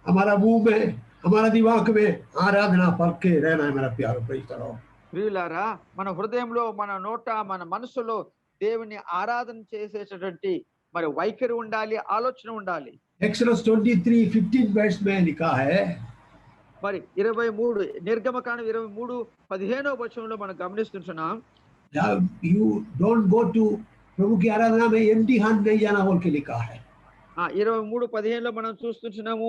हमारा मुंह में, हमारा दिमाग में आराधना पल के रहना है मेरा प्यारो. Praise the Lord. ప్రియులారా, మన హృదయంలో, మన నోట, మన మనసులో దేవుని ఆరాధన చేసేటటువంటి మరి వైఖరి ఉండాలి, ఆలోచన ఉండాలి. एक्सोडस 23:15 वर्ष में लिखा है, మరి 23 నిర్గమకాండం 23:15వ వచనంలో మనం గమనిస్తున్నాం. यू डोंट गो टू, प्रभु की आराधना में एम्प्टी हैंड नहीं जाना बोल के लिखा है. 23:15లో మనం చూస్తున్నాము,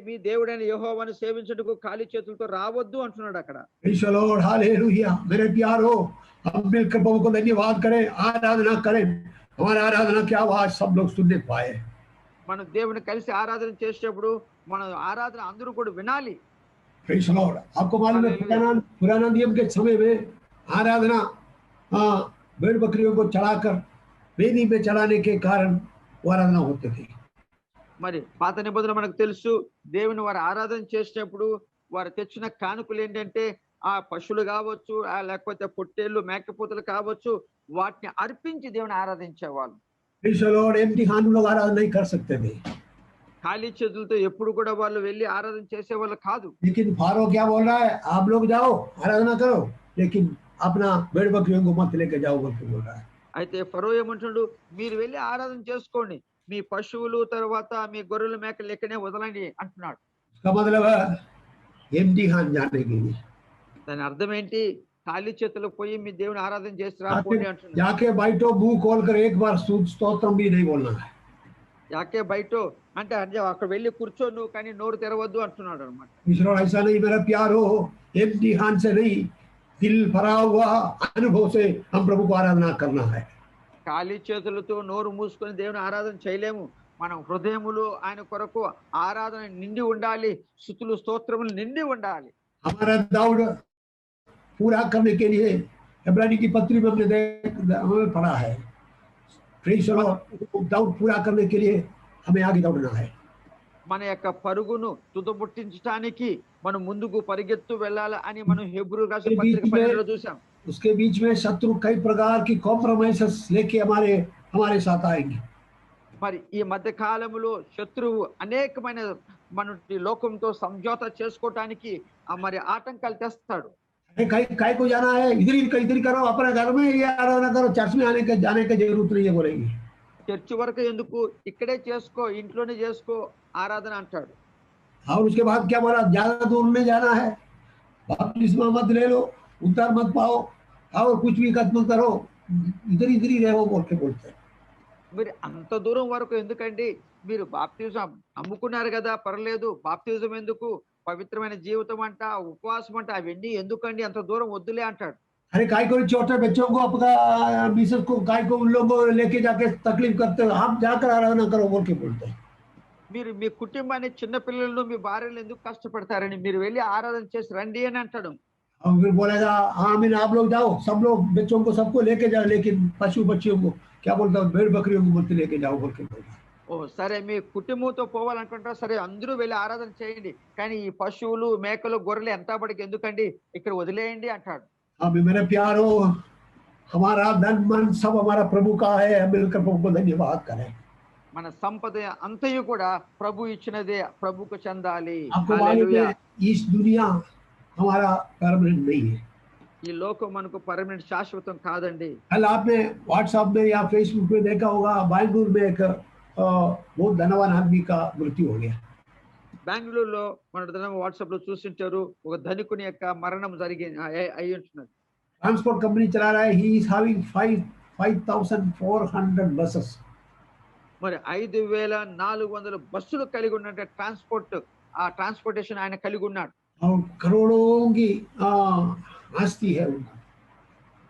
మీ దేవుడైన యెహోవాను సేవించుటకు ఖాళీ చేతులతో రావద్దు అంటున్నాడు అక్కడ. Praise the Lord, hallelujah. मेरे प्यारो, हम मिलकर प्रभु को धन्यवाद करें, आराधना करें. हमारा आराधना की आवाज सब लोग सुनने पाए. మనం దేవుని కలిసి ఆరాధన చేసేటప్పుడు మన ఆరాధన అందరూ కూడా వినాలి. Praise the Lord. आपको मालूम है पुराना नियम के समय में आराधना भेड़ बकरियों को चढ़ाकर वेदी में चढ़ाने के कारण वो आराधना होते थे. మరి పాత నిబంధన మనకు తెలుసు, దేవుని వారు ఆరాధన చేసినప్పుడు వారు తెచ్చిన కానుకలు ఏంటంటే ఆ పశువులు కావచ్చు, లేకపోతే పొట్టేళ్ళు మేకపోతులు కావచ్చు, వాటిని అర్పించి దేవుని ఆరాధించేవాళ్ళు. Praise the Lord. Empty hand लोग आराधना नहीं कर सकते थे. ఖాళీ చేతులతో ఎప్పుడు కూడా వాళ్ళు వెళ్ళి ఆరాధన చేసేవాళ్ళు కాదు. लेकिन फारो क्या बोल रहा है? आप लोग जाओ आराधना करो, लेकिन अपना भेड़ बकरियों को मत लेके जाओ बोल के बोल रहा है. అయితే ఫరో ఏమంటున్నాడు? మీరు వెళ్ళి ఆరాధన చేసుకోండి, మీ పశువులు తర్వాత మీ గొర్రెలు మేకలు లెక్కనే వదలండి అంటున్నాడు. इसका मतलब है एम्प्टी हैंड जाने के लिए. దాని అర్థం ఏంటి? ఖాళీ చేతులు పోయి మీ దేవుని ఆరాధన చేసి రాపోండి అంటున్నాడు. जाके बैठो, मुंह खोल कर एक बार स्तोत्रम भी नहीं बोलना है. యాకే బయట అంటే అక్కడ వెళ్ళి కూర్చో నువ్వు, కానీ నోరు తెరవద్దు అంటున్నాడు అనమాట. ईश्वर ऐसा नहीं मेरा प्यारो, एम्प्टी हैंड से नहीं, दिल भरा हुआ अनुभव से हम प्रभु को आराधना करना है. ఖాళీ చేతులతో నోరు మూసుకొని దేవుని ఆరాధన చేయలేము. మనం హృదయములు ఆయన కొరకు ఆరాధన నిండి ఉండాలి, స్తుతులు స్తోత్రములు నిండి ఉండాలి. हमारा दौड़ पूरा करने के लिए इब्रानी की पत्री में हमने पढ़ा है. Praise the Lord. दौड़ पूरा करने के लिए हमें आगे दौड़ना है. మన యొక్క పరుగును తుదముట్టించడానికి మనం ముందుకు పరిగెత్తు వెళ్ళాలి అని మనం హెబ్రీ రాసిన పత్రిక 12లో చూసాం. उसके बीच में शत्रु कई प्रकार की कॉम्प्रोमाइजेस लेके हमारे साथ आएंगे. మరి ఈ మధ్య కాలంలో శత్రువు అనేకమైన మన లోకంతో समझौता చేసుకోవడానికి మరి ఆటంకాలు తెస్తాడు. काय को जाना है? इधर करो, अपने घर में ये आराधना करो, चर्च में जाने की जरूरत नहीं है बोलेंगे. చర్చి వరకు ఎందుకు, ఇక్కడే చేసుకో, ఇంట్లోనే చేసుకో ఆరాధన అంటాడు. और उसके बाद क्या बोला? ज्यादा दूर नहीं जाना है, बपतिस्मा मत ले लो, उद्धार मत पाओ, और कुछ भी मत करो, इधर इधर ही रहो बोल के बोलते हैं। మీరు అంత దూరం వరకు ఎందుకండి? మీరు బాప్తిజం నమ్ముకున్నారు కదా, పర్లేదు. బాప్తిజం ఎందుకు? పవిత్రమైన జీవితం అంట, ఉపవాసం అంట, అవన్నీ ఎందుకండి? అంత దూరం వద్దులే అంటాడు. अरे काय को छोटे बच्चों को आपका मिसेस को काय को उन लोगों को लेके जाके तकलीफ करते हो, आप जाकर आराधना करो बोल के बोलते हैं। మీరు మీ కుటుంబాన్ని, చిన్న పిల్లలను, మీ భార్యలు ఎందుకు కష్టపడతారని, మీరు వెళ్ళి ఆరాధన చేసి రండి అని అంటాడు. और फिर बोलेगा आमीन, आप लोग जाओ, सब लोग बच्चों को सबको लेके जाओ, लेकिन पशु बच्चियों को क्या बोलता हूँ, भेड़ बकरियों को बोलते लेके जाओ बोल के बोलता है। ఓ సరే, మీ కుటుంబంతో పోవాలనుకుంటారా, సరే అందరూ వెళ్ళి ఆరాధన చేయండి, కానీ ఈ పశువులు, మేకలు, గొర్రెలు ఎంత పడికి ఎందుకండి, ఇక్కడ వదిలేయండి అంటాడు. अभी मेरे प्यारो, हमारा धन मन सब हमारा प्रभु का है, मिलकर प्रभु को धन्यवाद करें। మన సంపద అంతయు కూడా ప్రభు ఇచ్చినదే, ప్రభుకు చెందాలి. आपको मालूम హల్లెలూయా. है इस दुनिया हमारा परमानेंट नहीं है। ఈ లోకం మనకు పర్మనెంట్, శాశ్వతం కాదండి. कल आपने व्हाट्सएप में या फेसबुक में देखा होगा, बैंगलोर में एक बहुत धनवान आदमी का मृत्यु हो गया। బెంగళూరులో మన వాట్సాప్ లో చూసింటారు, ఒక ధనికుని యొక్క మరణం జరిగి అయి ఉంటున్నది. ट्रांसपोर्ट कंपनी चला रहा है, ही इज हैविंग 5,400 buses। మరి 5,400 బస్సులు కలిగి ఉన్నట్టు ట్రాన్స్పోర్టేషన్ ఆయన కలిగి ఉన్నాడు. और करोड़ों की आस्ती है उनका।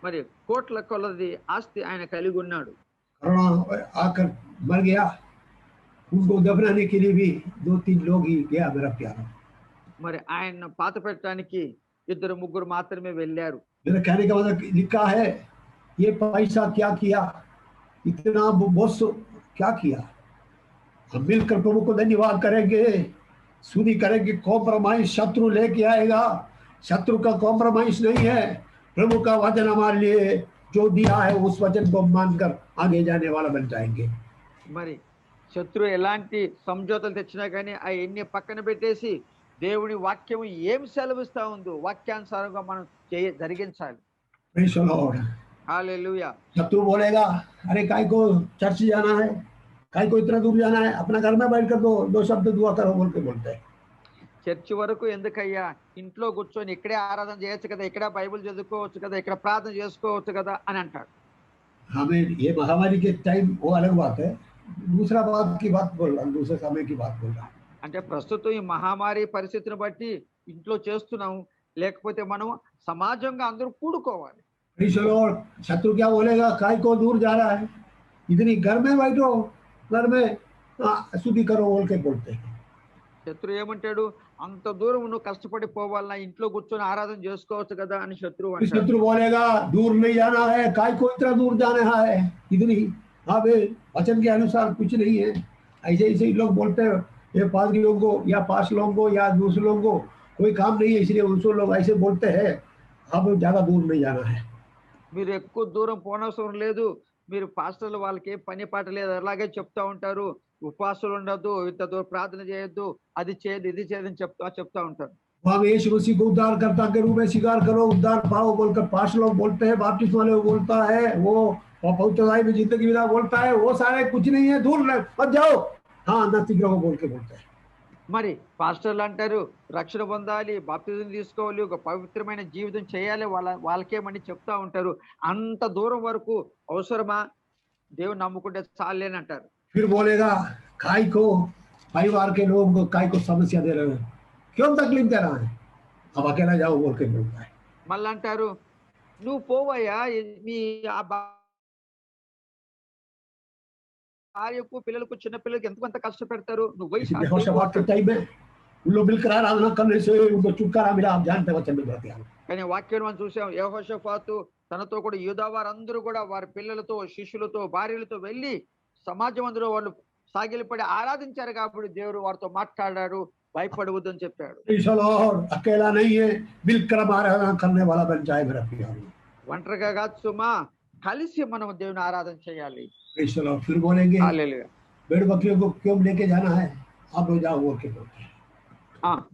మరి కోట్ల కొలది ఆస్తి ఆయన కలిగి ఉన్నాడు. कोरोना आकर मर गया, उनको दफनाने के लिए भी 2-3 लोग ही गया मेरा प्यारा। మరి ఆయన పాత పెట్టడానికి 2-3 మాత్రమే వెళ్ళారు. मेरा कहने का मतलब लिखा है, ये पैसा क्या किया, इतना बोस क्या किया। हम मिलकर प्रभु को धन्यवाद करेंगे, सुधी करेंगे। कॉम्प्रोमाइज शत्रु लेके आएगा, शत्रु का कॉम्प्रोमाइज नहीं है। प्रभु का वचन हमारे लिए जो दिया है, उस वचन को मानकर आगे जाने वाला बन जाएंगे। మరి శత్రు ఎలాంటి సంజోతలు తెచ్చినా కానీ అవన్నీ పక్కన పెట్టేసి దేవుని వాక్యం ఏం సెలవిస్తా ఉందో వాక్యానుసారంగా మనం జరిగించాలి. Praise the Lord। హల్లెలూయా. शत्रु बोलेगा, अरे काय को चर्च जाना है, काय को इतना दूर जाना है, अपना घर में बैठ कर दो शब्द दुआ करो बोल के बोलते हैं। చర్చి వరకు ఎందుకయ్యా, ఇంట్లో కూర్చొని ఇక్కడే ఆరాధన చేయొచ్చు కదా, ఇక్కడ బైబిల్ చదువుకోవచ్చు కదా, ఇక్కడ ప్రార్థన చేసుకోవచ్చు కదా అని అంటాడు. हमें ये महामारी के टाइम वो अलग बात है, दूसरा बात की बात बोल रहा, दूसरे समय की बात बोल रहा। అంటే ప్రస్తుతం ఈ మహమ్మారి పరిస్థితిని బట్టి ఇంట్లో చేస్తున్నాం, లేకపోతే మనం సమాజంగా అందరూ కూడుకోవాలి. Praise the Lord। शत्रु क्या बोलेगा, काय को दूर जा रहा है, इतनी घर में बैठो, घर में शुद्धि करो बोल के बोलते हैं। శత్రు ఏమంటాడు, అంత దూరం నువ్వు కష్టపడి పోవాలన్నా ఇంట్లో కూర్చొని ఆరాధన చేసుకోవచ్చు కదా అని శత్రువు అంటాడు. शत्रु बोलेगा, दूर नहीं जाना है, काय को इतना दूर जाना है, इतनी अब वचन के अनुसार कुछ नहीं है। ऐसे ऐसे लोग बोलते हैं, ये पादरियों को या पास लोगों को या दूसरे लोगों को कोई काम नहीं है, इसलिए उनसे लोग ऐसे बोलते हैं, अब ज्यादा दूर नहीं जाना है। మీరు ఎక్కువ దూరం పోనవసరం లేదు, మీరు పాస్టర్లు వాళ్ళకి పని పాట లేదు అలాగే చెప్తా ఉంటారు, ఉపవాసాలు ఉండద్దు, ఇంత దూరం ప్రార్థన చేయొద్దు, అది చేయదు ఇది చేయదని చెప్తా ఉంటారు. वहाँ यीशु मसीह को उद्धारकर्ता के रूप में स्वीकार करो, उद्धार पाओ बोलकर पास्टर लोग बोलते हैं, बाप्तिस्म वाले बोलता है, वो पवित्रता में जिंदगी विदा बोलता है, वो सारे कुछ नहीं है, दूर मत जाओ, हाँ नस्तिक रहो बोल के बोलते हैं। మరి పాస్టర్లు అంటారు రక్షణ పొందాలి, బాప్తిజం తీసుకోవాలి, ఒక పవిత్రమైన జీవితం చేయాలి, వాళ్ళకేమని చెప్తా ఉంటారు. అంత దూరం వరకు అవసరమా, దేవుని నమ్ముకుంటే చాలేని అంటారు. फिर बोलेगा, काय को परिवार के लोगों को काय को समस्या दे रहे हो, क्यों तकलीफ दे रहा है, अब अकेला जाओ बोल के बोलता है। మళ్ళీ అంటారు, నువ్వు పోవయ్యా, మీ భార్యకు పిల్లలకు చిన్న పిల్లలకి ఎంతకంత కష్టపెడతారు, నువ్వు यहोशापात के टाइम में उन लोग मिलकर आराधना करने से उनको छुटकारा मिला। आप जानते हैं वचन में बढ़ते हैं। కానీ వాక్యం మనం చూసాం, యెహోషాపాతు తనతో కూడా యూదా వారందరూ కూడా వారి పిల్లలతో, శిష్యులతో, భార్యలతో వెళ్ళి సమాజం అందరూ వాళ్ళు సాగిలపడి ఆరాధించారు కాబట్టి దేవుడు వారితో మాట్లాడారు, భయపడవద్దని చెప్పాడు. अकेला नहीं है, मिलकर आराधना करने वाला बन जाए मेरा प्यार। ఒంటరిగా కాదు సుమా, కలిసి మనం దేవుని ఆరాధన చేయాలి. फिर बोलेंगे, హల్లెలూయా. भेड़ बकरियों को क्यों लेके जाना है, आप लोग जाओ बोल के बोलते हैं।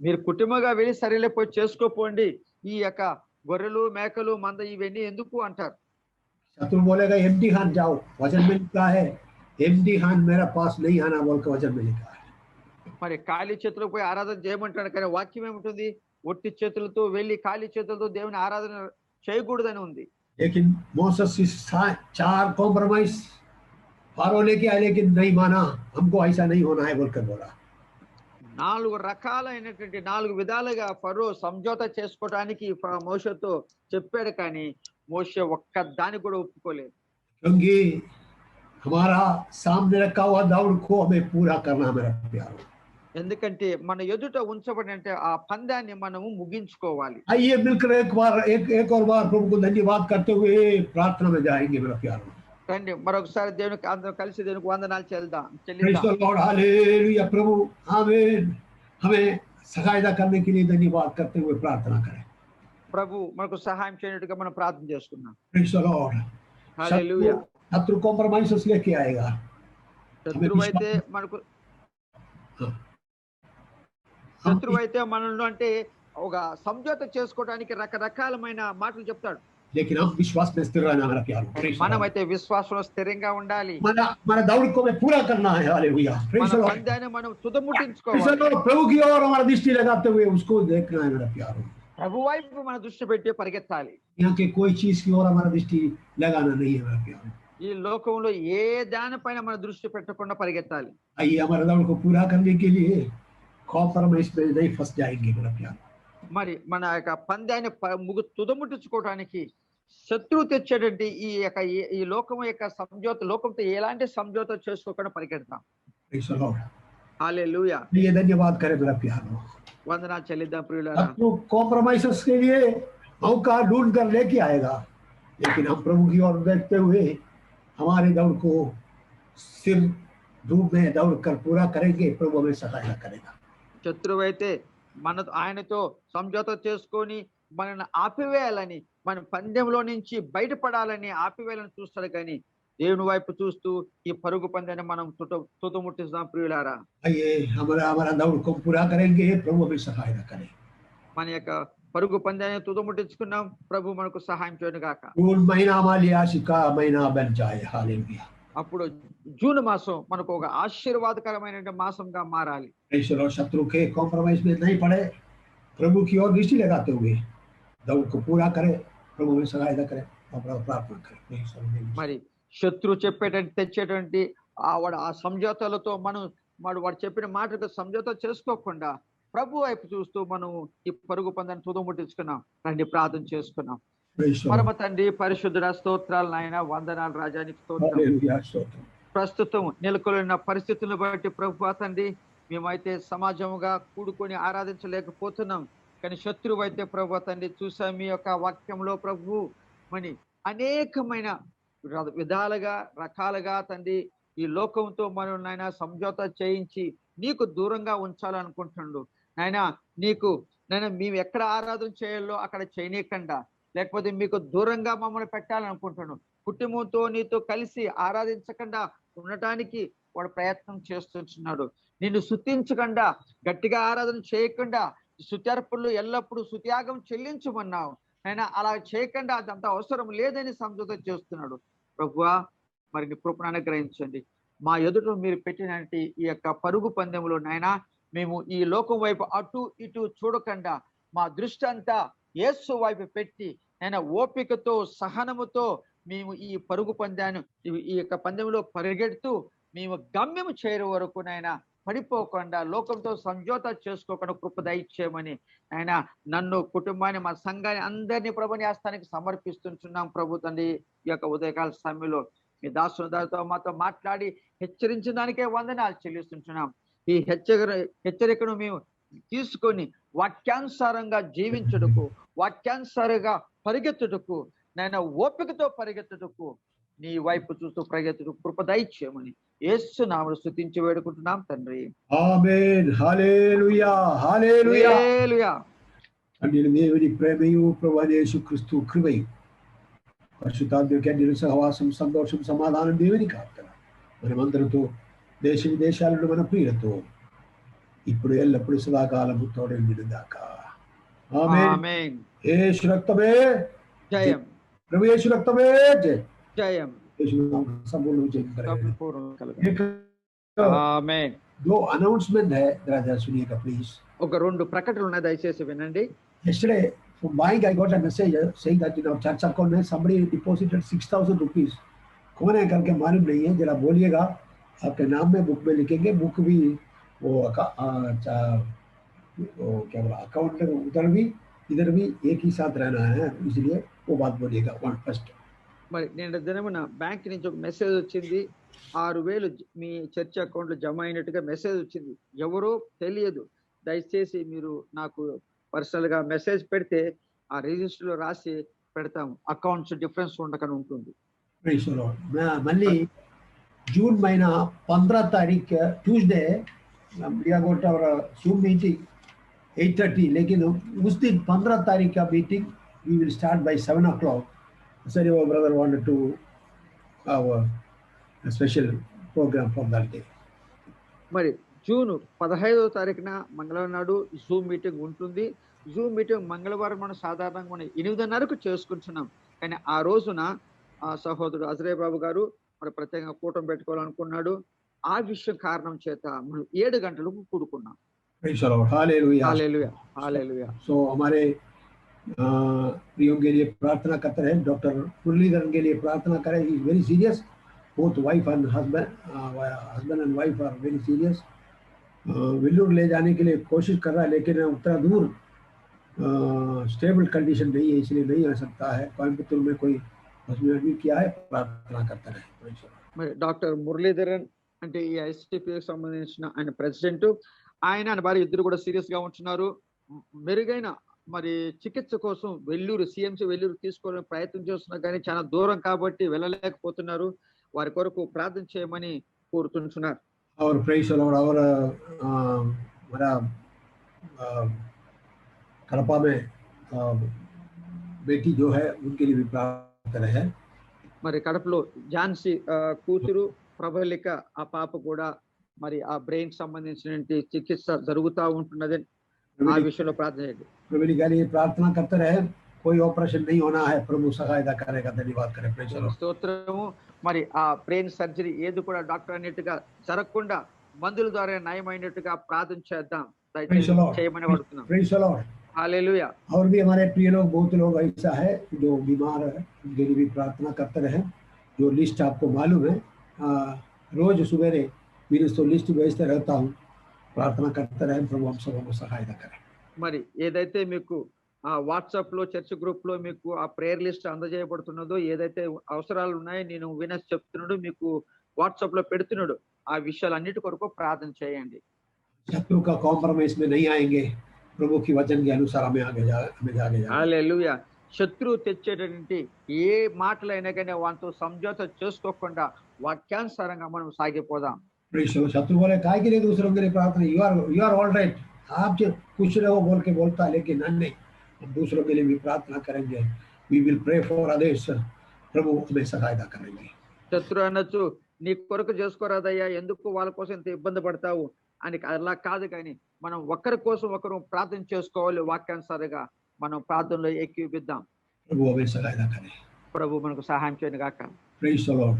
మీరు కుటుంబంగా వెళ్ళి సరేలే పోయి చేసుకోపోండి, ఈ యొక్క గొర్రెలు మేకలు మంద ఇవన్నీ ఎందుకు అంటారు. शत्रु बोलेगा, एम्प्टी हैंड जाओ, वचन में लिखा है, एम्प्टी हैंड मेरा पास नहीं आना बोल के वचन में लिखा है। మరి ఖాళీ చేతులకు పోయి ఆరాధన చేయమంటాడు, కానీ వాక్యం ఏముంటుంది, ఒట్టి చేతులతో వెళ్ళి ఖాళీ చేతులతో దేవుని ఆరాధన చేయకూడదని ఉంది. लेकिन मोसेस 4 कॉम्प्रोमाइज फारो लेके आए लेकिन नहीं माना, हमको ऐसा नहीं होना है बोलकर बोला। 4 రకాలైనటువంటి 4 విధాలుగా ఫరో సంజోత చేసుకోవడానికి మోషతో చెప్పాడు, కానీ మోషే ఒక్క దాన్ని కూడా ఒప్పుకోలేదు. क्योंकि हमारा सामने रखा हुआ दौड़ को हमें पूरा करना है मेरा प्यारो। ఎందుకంటే మన ఎదుట ఉంచబడిన ఆ పందాన్ని మనము ముగించుకోవాలి. आइए मिलकर एक और बार प्रभु को धन्यवाद करते हुए प्रार्थना में जाएंगे मेरा प्यारो। రండి మరొకసారి దేవునికి అందరం కలిసి దేవునికి వందనాలు చెల్లిద్దాం. Praise the Lord, हालेलुया। प्रभु आमीन। हमें सहायता करने के लिए धन्यवाद करते हुए प्रार्थना करें। ప్రభు మనకు సహాయం చేయనట్టుగా మనం ప్రార్థన చేసుకుందాం. Praise the Lord, హల్లెలూయా. शत्रु कॉम्प्रोमाइजेस लेके आएगा। శత్రువు అయితే మనల్ని అంటే ఒక సంజోత చేసుకోవడానికి రకరకాలమైన మాటలు చెప్తాడు. लेकिन हम विश्वास में स्थिर रहना मेरा प्यारो। మనమైతే విశ్వాసంలో స్థిరంగా ఉండాలి. మన दौड़ को में पूरा करना है। हालेलुया। మన పందాన్ని మనం తుదముట్టించుకోవాలి. प्रभु की ओर हमारा दृष्टि लगाते हुए उसको देखना है मेरा प्यारो। ప్రభు వైపు మన దృష్టి పెట్టి పరిగెత్తాలి. यहाँ के कोई चीज की ओर हमारा दृष्टि लगाना नहीं है मेरा प्यारो। ఈ లోకంలో ఏ దానిపైన మన దృష్టి పెట్టకుండా పరిగెత్తాలి. आइए हमारे दौड़ को पूरा करने के लिए कॉम्प्रोमाइज में नहीं फंस जाएंगे मेरा प्यारो। మరి మన యొక్క పందాన్ని తుదముట్టించుకోవడానికి శత్రువు తెచ్చేటువంటి ఈ లోకం యొక్క లోకంతో ఎలాంటి సంజోత చేసుకోకుండా పరిగెడతాం. हालेलुया। ये धन्यवाद करें मेरा प्यारो। వందనాలు చెల్లిద్దాం ప్రియులారా. कॉम्प्रोमाइजेस के लिए मौका ढूंढ कर लेके आएगा, लेकिन हम प्रभु की ओर देखते हुए हमारे दौड़ को सिर धूप में दौड़ कर पूरा करेंगे। प्रभु हमें सहायता करेगा। శత్రువు అయితే ఆయనతో సంజోత చేసుకొని మనల్ని ఆపివేయాలని, మన పందెంలో నుంచి బయటపడాలని ఆపివేయాలని చూస్తాడు, కానీ దేవుని వైపు చూస్తూ ఈ పరుగు పందాన్ని మనం తుదముట్టిస్తాం ప్రియులారా. हमारा दौड़ को पूरा करेंगे। प्रभु हमें सहायता करे। మన యొక్క పరుగు పందాన్ని తుదముట్టించుకున్నాం, ప్రభు మనకు సహాయం చేయను గాక. जून महीना हमारे आशीष का महीना बन जाए। हालेलुया। అప్పుడు జూన్ మాసం మనకు ఒక ఆశీర్వాదకరమైన మాసంగా మారాలి. शत्रु के कॉम्प्रोमाइज में नहीं पड़े, प्रभु की ओर दृष्टि लगाते हुए दौड़ को पूरा करे। प्रभु में सहायता करे, प्रार्थना करे। మరి శత్రు తెచ్చేటువంటి ఆ సంజోతాలతో వాడు చెప్పిన మాటకు సంజోత చేసుకోకుండా ప్రభు వైపు చూస్తూ మనం ఈ పరుగు పందాన్ని తుదముట్టించుకున్నాం. రండి ప్రార్థన చేసుకున్నాం. పరమ తండ్రి పరిశుద్ధుడ స్తోత్రాలు నాయన, వందనాలు రాజానికి స్తోత్రం. ప్రస్తుతం నెలకొన్న పరిస్థితులను బట్టి ప్రభు తండ్రి మేమైతే సమాజముగా కూడుకొని ఆరాధించలేకపోతున్నాం, కానీ శత్రువు అయితే ప్రభు తండ్రి చూసాం మీ యొక్క వాక్యంలో ప్రభు మరి అనేకమైన విధాలుగా రకాలుగా తండ్రి ఈ లోకంతో మనం నాయన సంజోత చేయించి నీకు దూరంగా ఉంచాలనుకుంటున్నాడు నాయన. మేము ఎక్కడ ఆరాధన చేయాలో అక్కడ చేయనీయకుండా, లేకపోతే మీకు దూరంగా మమ్మల్ని పెట్టాలనుకుంటున్నాడు. కుటుంబంతో నీతో కలిసి ఆరాధించకుండా ఉండటానికి వాడు ప్రయత్నం చేస్తున్నాడు. నిన్ను స్తుతించకుండా, గట్టిగా ఆరాధన చేయకుండా, స్తుత్యార్పణలు ఎల్లప్పుడూ స్తుత్యాగం చెల్లించమన్నావు అయినా అలా చేయకుండా అదంత అవసరం లేదని సంజోత చేస్తున్నాడు. ప్రభువా మరి నీ కృపను అనుగ్రహించండి. మా ఎదుట మీరు పెట్టినటువంటి ఈ యొక్క పరుగు పందెంలో నాయనా మేము ఈ లోకం వైపు అటు ఇటు చూడకుండా మా దృష్టి అంతా యేసు వైపు పెట్టి ఆయన ఓపికతో సహనముతో మేము ఈ పరుగు పందాన్ని ఈ యొక్క పందెంలో పరిగెడుతూ మేము గమ్యం చేరే వరకు నాయన పడిపోకుండా లోకంతో సంజోత చేసుకోకుండా కృప దయచేయమని ఆయన నన్ను కుటుంబాన్ని మా సంఘాన్ని అందరినీ ప్రభుని హస్తానికి సమర్పిస్తుంటున్నాం. ప్రభు తండ్రి ఈ యొక్క ఉదయకాల సమయంలో మీ దాసుదారితో మాతో మాట్లాడి హెచ్చరించిన దానికే వందనాలు చెల్లిస్తుంటున్నాం. ఈ హెచ్చరికను మేము తీసుకొని వాక్యానుసారంగా జీవించుటకు, వాక్యానుసారంగా పరిగెత్తుటకు, నాయన ఓపికతో పరిగెత్తుటకు, నీ వైపు చూస్తూ పరిగెత్తుటకు కృప దయచేయమని యేసు నామములో స్తుతించి వేడుకుంటున్నాం తండ్రి. ఆమేన్. హల్లెలూయా. హల్లెలూయా. హల్లెలూయా. దేవుని ప్రేమయు ప్రభువైన యేసుక్రీస్తు కృపయు పరిశుద్ధాత్మక సహవాసం, సంతోషం, సమాధానం దేవుని కాపుదల మనమందరితో దేశ విదేశాలలో మన ప్రియులతో ఇప్పుడు ఎల్లప్పుడు సదాకాలము తోడేందుగాక. ఆమేన్. యేసు రక్తమే జయం. ప్రభు యేసు రక్తమే జయం. జయం. संपूर्ण विजय आमेन. दो अनाउंसमेंट है, राजा सुनिएगा प्लीज. ఒక రెండు ప్రకటనలు ఉన్నాయి, దయచేసి వినండి. Yesterday From bank, I got a message saying that in our church account में somebody deposited 6,000 rupees. कौन है करके मालूम नहीं है, जरा बोलिएगा, आपके नाम में बुक में लिखेंगे, बुक भी वो क्या बोला अकाउंट उधर भी इधर भी एक ही साथ रहना है, इसलिए वो बात बोलिएगा फर्स्ट. మరి నేను దినమున బ్యాంక్ నుంచి ఒక మెసేజ్ వచ్చింది, 6,000 మీ చర్చ్ అకౌంట్ లో జమ అయినట్టుగా మెసేజ్ వచ్చింది. ఎవరో తెలియదు, దయచేసి మీరు నాకు పర్సనల్ గా మెసేజ్ పెడితే ఆ రిజిస్టర్ లో రాసి పెడతాము, అకౌంట్స్ డిఫరెన్స్ ఉండకని ఉంటుంది. మళ్ళీ జూన్ మहीना 15 तारीख Tuesday got our Zoom meeting 8:30, लेकिन उस दिन 15 तारीख का meeting we will start by 7 o'clock. So your brother wanted to have a special program for that day. మరి జూన్ 15వ తారీఖున మంగళవారం నాడు జూమ్ మీటింగ్ ఉంటుంది. జూమ్ మీటింగ్ మంగళవారం మనం సాధారణంగా మనం 8:30కు చేసుకుంటున్నాం, కానీ ఆ రోజున సహోదరుడు అజరే బాబు గారు మరి ప్రత్యేకంగా కూటమి పెట్టుకోవాలనుకున్నాడు. ఆ విషయం కారణం చేత మనం 7 గంటలకు కూడుకున్నాం. Praise the Lord. Hallelujah. Hallelujah hallelujah. So हमारे प्रियों के लिए प्रार्थना करते रहे, डॉक्टर मुरलीधरन के लिए प्रार्थना करें. He is very serious, both wife and husband and wife are very serious. Vellore ले जाने के लिए कोशिश कर रहा है, लेकिन उतना दूर स्टेबल कंडीशन नहीं है, इसलिए नहीं आ सकता है. कोयम्बतूर में कोई हॉस्पिटल भी किया है, प्रार्थना करते रहे. మరి డాక్టర్ మురళీధరన్ అంటే ఈ ఐసిటిపికి సంబంధించిన ఆయన ప్రెసిడెంట్, ఆయన భార్య ఇద్దరు కూడా సీరియస్ గా ఉంటున్నారు. మెరుగైన మరి చికిత్స కోసం వెల్లూరు సిఎంసి వెల్లూరు తీసుకోవాలని ప్రయత్నం చేస్తున్నారు, కానీ చాలా దూరం కాబట్టి వెళ్ళలేకపోతున్నారు. వారి కొరకు ప్రార్థన చేయమని కోరుతుంటున్నారు. और प्रेज द लॉर्ड. और हमारा कड़पा में बेटी जो है उनके लिए भी प्रार्थना है. మరి కడపలో ఝాన్సీ కూతురు ప్రబలిక, ఆ పాప కూడా మరి ఆ బ్రెయిన్ సంబంధించిన చికిత్స జరుగుతూ ఉంటున్నది, ఆ విషయంలో ప్రార్థన చేయండి. प्रभु के लिए प्रार्थना करते रहे, कोई ऑपरेशन नहीं होना है, प्रभु सहायता करेगा. धन्यवाद करें. Praise the Lord. స్తోత్రము. మరి ఆ బ్రెయిన్ సర్జరీ ఏది కూడా డాక్టర్ అన్నట్టుగా జరగకుండా మందుల ద్వారా నయమైనట్టుగా ప్రార్థన చేద్దాం, దయచేసి చేయమని అడుగుతున్నాం. Praise the Lord. हालेलुया. और भी हमारे प्रिय लोग, बहुत लोग ऐसा है जो बीमार है, उनके लिए भी प्रार्थना करते रहे. जो लिस्ट आपको मालूम है, रोज सुबेरे मेरे तो लिस्ट भेजते रहता हूँ, प्रार्थना करते रहे. प्रभु हम सबों को सहायता करें. మరి ఏదైతే మీకు ఆ వాట్సాప్ లో చర్చ్ గ్రూప్ లో మీకు ఆ ప్రేయర్ లిస్ట్ అందజేయబడుతున్నదో, ఏదైతే అవసరాలు ఉన్నాయో నేను వినస్ చెప్తున్నాడు, మీకు వాట్సాప్ లో పెడుతున్నాడు, ఆ విషయాలన్నిటి కొరకు ప్రార్థన చేయండి. शत्रु का कॉम्प्रोमाइज में नहीं आएंगे, प्रभु की वचन के अनुसार हमें आगे जा. హల్లెలూయా. శత్రువు తెచ్చేటటువంటి ఏ మాటలైనా కానీ వాటితో సంజాత చేసుకోకుండా వాక్యానుసారంగా మనం సాగిపోదాం. शत्रु बोले काय के लिए दूसरों के लिए प्रार्थना, यू आर ऑल राइट, आप जो कुछ रहो बोल के बोलता है, लेकिन नहीं, हम दूसरों के लिए भी प्रार्थना करेंगे. We will pray for others. प्रभु हमें सहायता करेंगे. శత్రు అనొచ్చు, నీ కొరకు చేసుకోరాదయ్యా, ఎందుకు వాళ్ళ కోసం ఇంత ఇబ్బంది పడతావు అని. అలా కాదు, కానీ మనం ఒకరి కోసం ఒకరు ప్రార్థన చేసుకోవాలి, వాక్యానుసారంగా మనం ప్రార్థనలో ఏకీభవిద్దాం. प्रभु हमें सहायता करें. ప్రభు మనకు సహాయం చేయను గాక. Praise the Lord.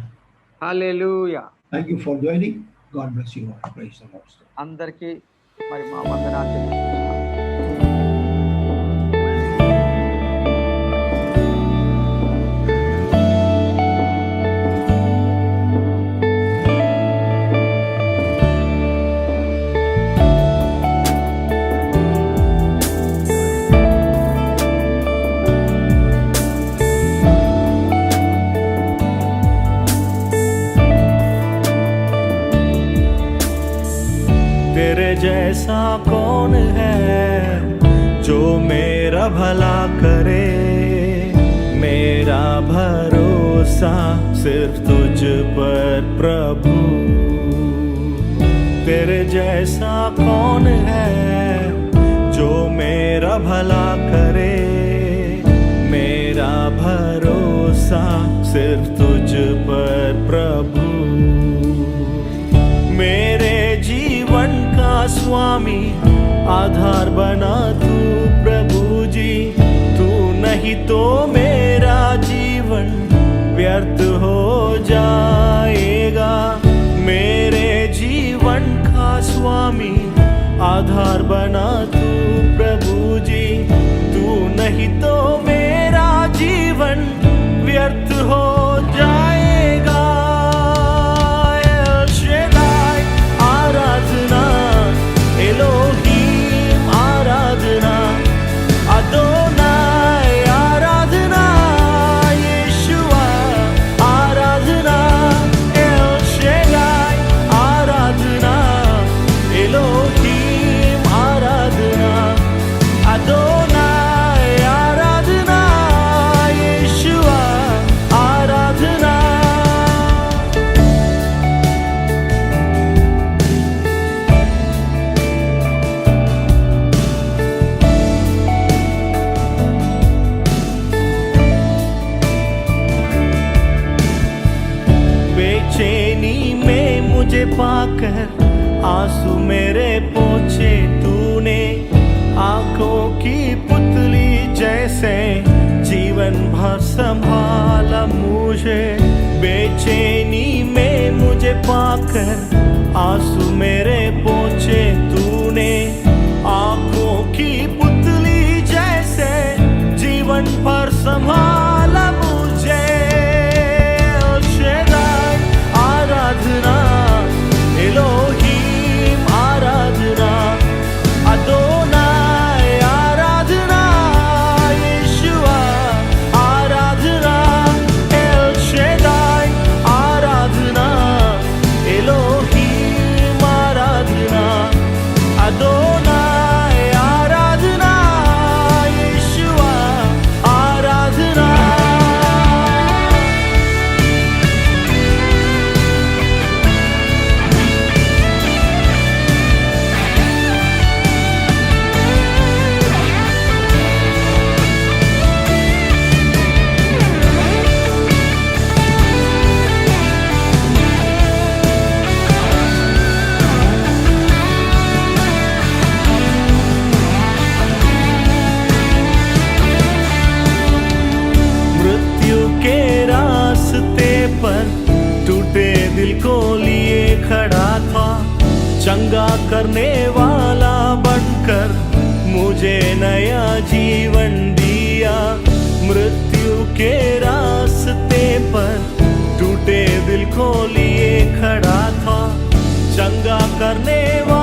Hallelujah. Thank you for joining. God bless you all. Praise the Lord. అందరికీ మరి మా వందనాలు తెలియజేస్తున్నాం. तेरे जैसा कौन है जो मेरा भला करे, मेरा भरोसा सिर्फ तुझ पर प्रभु. तेरे जैसा कौन है जो मेरा भला करे, मेरा भरोसा सिर्फ तुझ पर प्रभु. मेरे जीवन का स्वामी आधार बना तू प्रभु जी, तू नहीं तो मेरा जीवन व्यर्थ हो जाएगा. मेरे जीवन का स्वामी आधार बना तू प्रभु जी, तू नहीं पाकर आंसू मेरे पोंछे तूने, आंखों की पुतली जैसे जीवन भर संभाला मुझे। बेचैनी में मुझे पाकर आंसू मेरे पोंछे तूने, आंखों की पुतली जैसे जीवन भर संभाला मुझे। आराधना एलोहीम, आराधना अदोनाय, आराधना यीशुआ, आराधना एल शेदाय, आराधना एलोहीम, आराधना अदोनाय, आराधना यीशुआ, आराधना। को लिए खड़ा था, चंगा करने वाला बनकर मुझे नया जीवन दिया। मृत्यु के रास्ते पर टूटे दिल को लिए खड़ा था, चंगा करने वाला